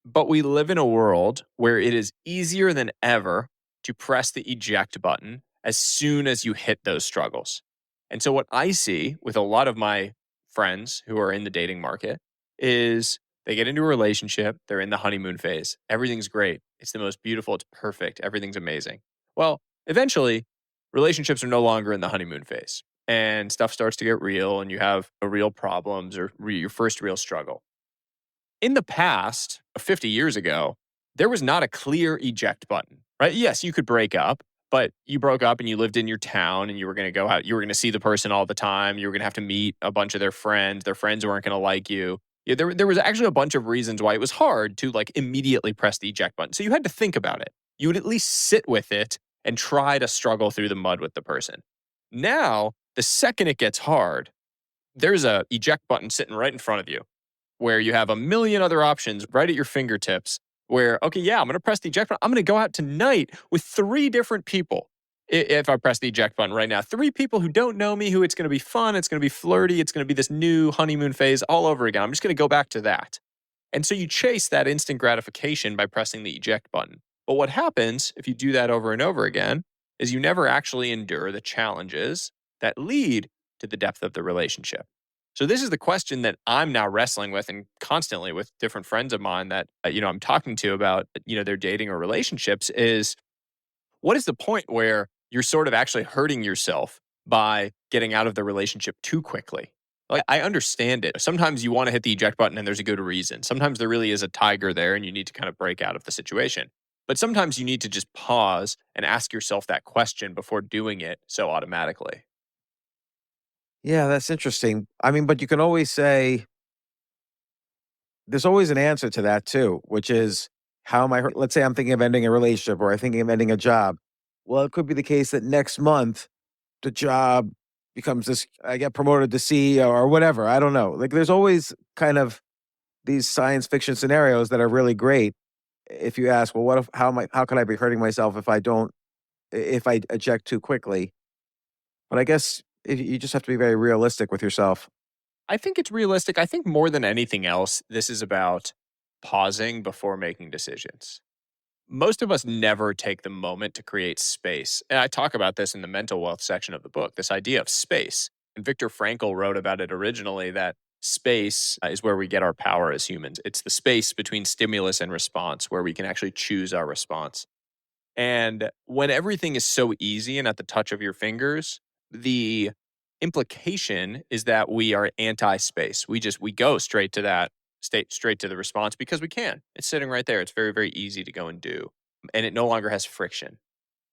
But we live in a world where it is easier than ever to press the eject button as soon as you hit those struggles. And so, what I see with a lot of my friends who are in the dating market is they get into a relationship, they're in the honeymoon phase. Everything's great. It's the most beautiful, it's perfect, everything's amazing. Well, eventually, relationships are no longer in the honeymoon phase and stuff starts to get real and you have real problems or your first real struggle. In the past, 50 years ago, there was not a clear eject button, right? Yes, you could break up, but you broke up and you lived in your town and you were going to go out, you were going to see the person all the time. You were going to have to meet a bunch of their friends. Their friends weren't going to like you. Yeah, there was actually a bunch of reasons why it was hard to like immediately press the eject button. So you had to think about it. You would at least sit with it and try to struggle through the mud with the person. Now, the second it gets hard, there's a eject button sitting right in front of you where you have a million other options right at your fingertips where, okay, yeah, I'm going to press the eject button. I'm going to go out tonight with 3 different people. If I press the eject button right now, 3 people who don't know me, who it's going to be fun, it's going to be flirty, it's going to be this new honeymoon phase all over again. I'm just going to go back to that. And so you chase that instant gratification by pressing the eject button. But what happens if you do that over and over again is you never actually endure the challenges that lead to the depth of the relationship. So this is the question that I'm now wrestling with and constantly with different friends of mine that I'm talking to about their dating or relationships is what is the point where you're sort of actually hurting yourself by getting out of the relationship too quickly? Like I understand it. Sometimes you want to hit the eject button and there's a good reason. Sometimes there really is a tiger there and you need to kind of break out of the situation. But sometimes you need to just pause and ask yourself that question before doing it so automatically. Yeah, that's interesting. I mean, but you can always say, there's always an answer to that too, which is how am I, let's say I'm thinking of ending a relationship or I'm thinking of ending a job. Well, it could be the case that next month the job becomes this, I get promoted to CEO or whatever. I don't know. Like there's always kind of these science fiction scenarios that are really great. If you ask, well, what if, how can I be hurting myself if I eject too quickly? But I guess you just have to be very realistic with yourself. I think it's realistic. I think more than anything else, this is about pausing before making decisions. Most of us never take the moment to create space. And I talk about this in the mental wealth section of the book, this idea of space. And Viktor Frankl wrote about it originally that space is where we get our power as humans. It's the space between stimulus and response where we can actually choose our response. And when everything is so easy and at the touch of your fingers, the implication is that we are anti-space. We go straight to that state, straight to the response because we can. It's sitting right there. It's very, very easy to go and do. And it no longer has friction.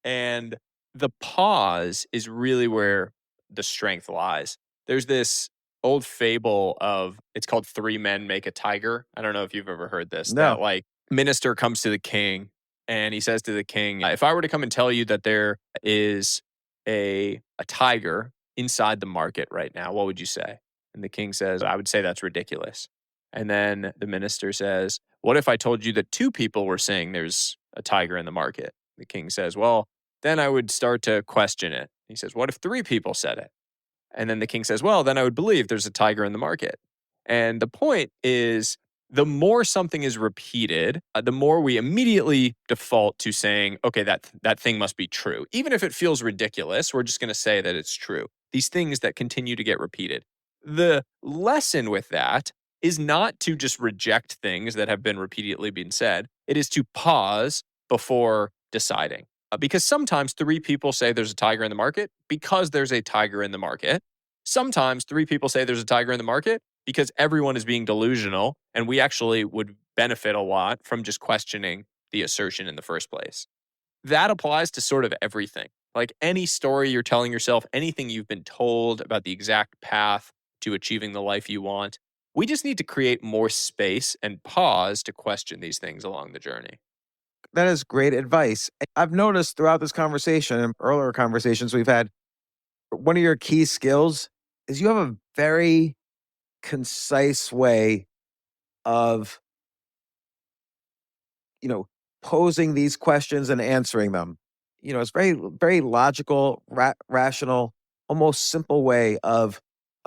And the pause is really where the strength lies. There's this old fable of, it's called Three Men Make a Tiger. I don't know if you've ever heard this. No. That like minister comes to the king and he says to the king, if I were to come and tell you that there is a tiger inside the market right now, what would you say? And the king says, I would say that's ridiculous. And then the minister says, what if I told you that two people were saying there's a tiger in the market? The king says, well, then I would start to question it. He says, what if three people said it? And then the king says, well, then I would believe there's a tiger in the market. And the point is, the more something is repeated, the more we immediately default to saying, okay, that thing must be true. Even if it feels ridiculous, we're just going to say that it's true. These things that continue to get repeated. The lesson with that is not to just reject things that have been repeatedly been said. It is to pause before deciding. Because sometimes three people say there's a tiger in the market because there's a tiger in the market. Sometimes three people say there's a tiger in the market because everyone is being delusional, and we actually would benefit a lot from just questioning the assertion in the first place. That applies to sort of everything. Like any story you're telling yourself, anything you've been told about the exact path to achieving the life you want. We just need to create more space and pause to question these things along the journey. That is great advice. I've noticed throughout this conversation and earlier conversations we've had, one of your key skills is you have a very concise way of, posing these questions and answering them. It's very, very logical, rational, almost simple way of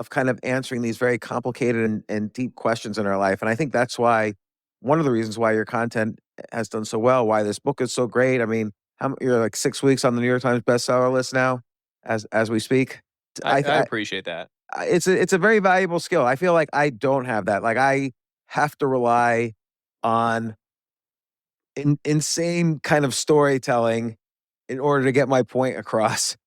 kind of answering these very complicated and deep questions in our life. And I think that's why, one of the reasons why your content has done so well, why this book is so great. I mean, you're like 6 weeks on the New York Times bestseller list now as we speak. I appreciate that. It's a very valuable skill. I feel like I don't have that. Like I have to rely on insane kind of storytelling in order to get my point across,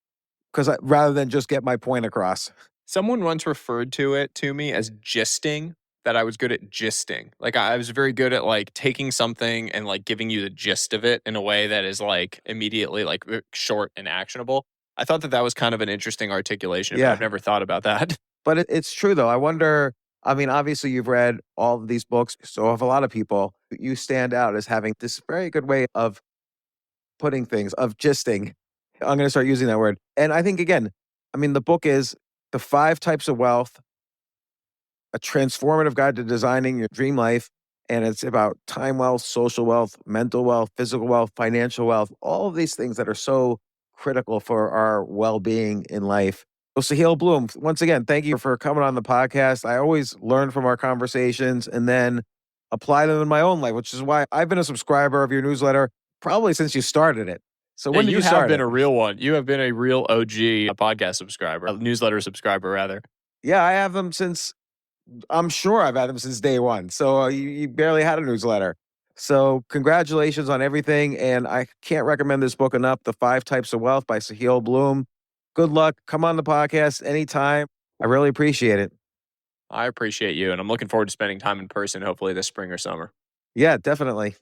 rather than just get my point across. Someone once referred to it to me as gisting, that I was good at gisting. Like I was very good at like taking something and like giving you the gist of it in a way that is like immediately like short and actionable. I thought that was kind of an interesting articulation. Yeah. I've never thought about that. But it's true though. I wonder, I mean, obviously you've read all of these books. So have a lot of people. You stand out as having this very good way of putting things, of gisting. I'm going to start using that word. And I think, again, I mean, the book is The 5 Types of Wealth, a transformative guide to designing your dream life. And it's about time wealth, social wealth, mental wealth, physical wealth, financial wealth, all of these things that are so critical for our well-being in life. Well, Sahil Bloom, once again, thank you for coming on the podcast. I always learn from our conversations and then apply them in my own life, which is why I've been a subscriber of your newsletter probably since you started it. So when did you start? You have been a real one. You have been a real OG, a podcast subscriber, a newsletter subscriber, rather. Yeah, I have them since, I'm sure I've had them since day one. So you barely had a newsletter. So congratulations on everything. And I can't recommend this book enough, The 5 Types of Wealth by Sahil Bloom. Good luck. Come on the podcast anytime. I really appreciate it. I appreciate you. And I'm looking forward to spending time in person, hopefully this spring or summer. Yeah, definitely.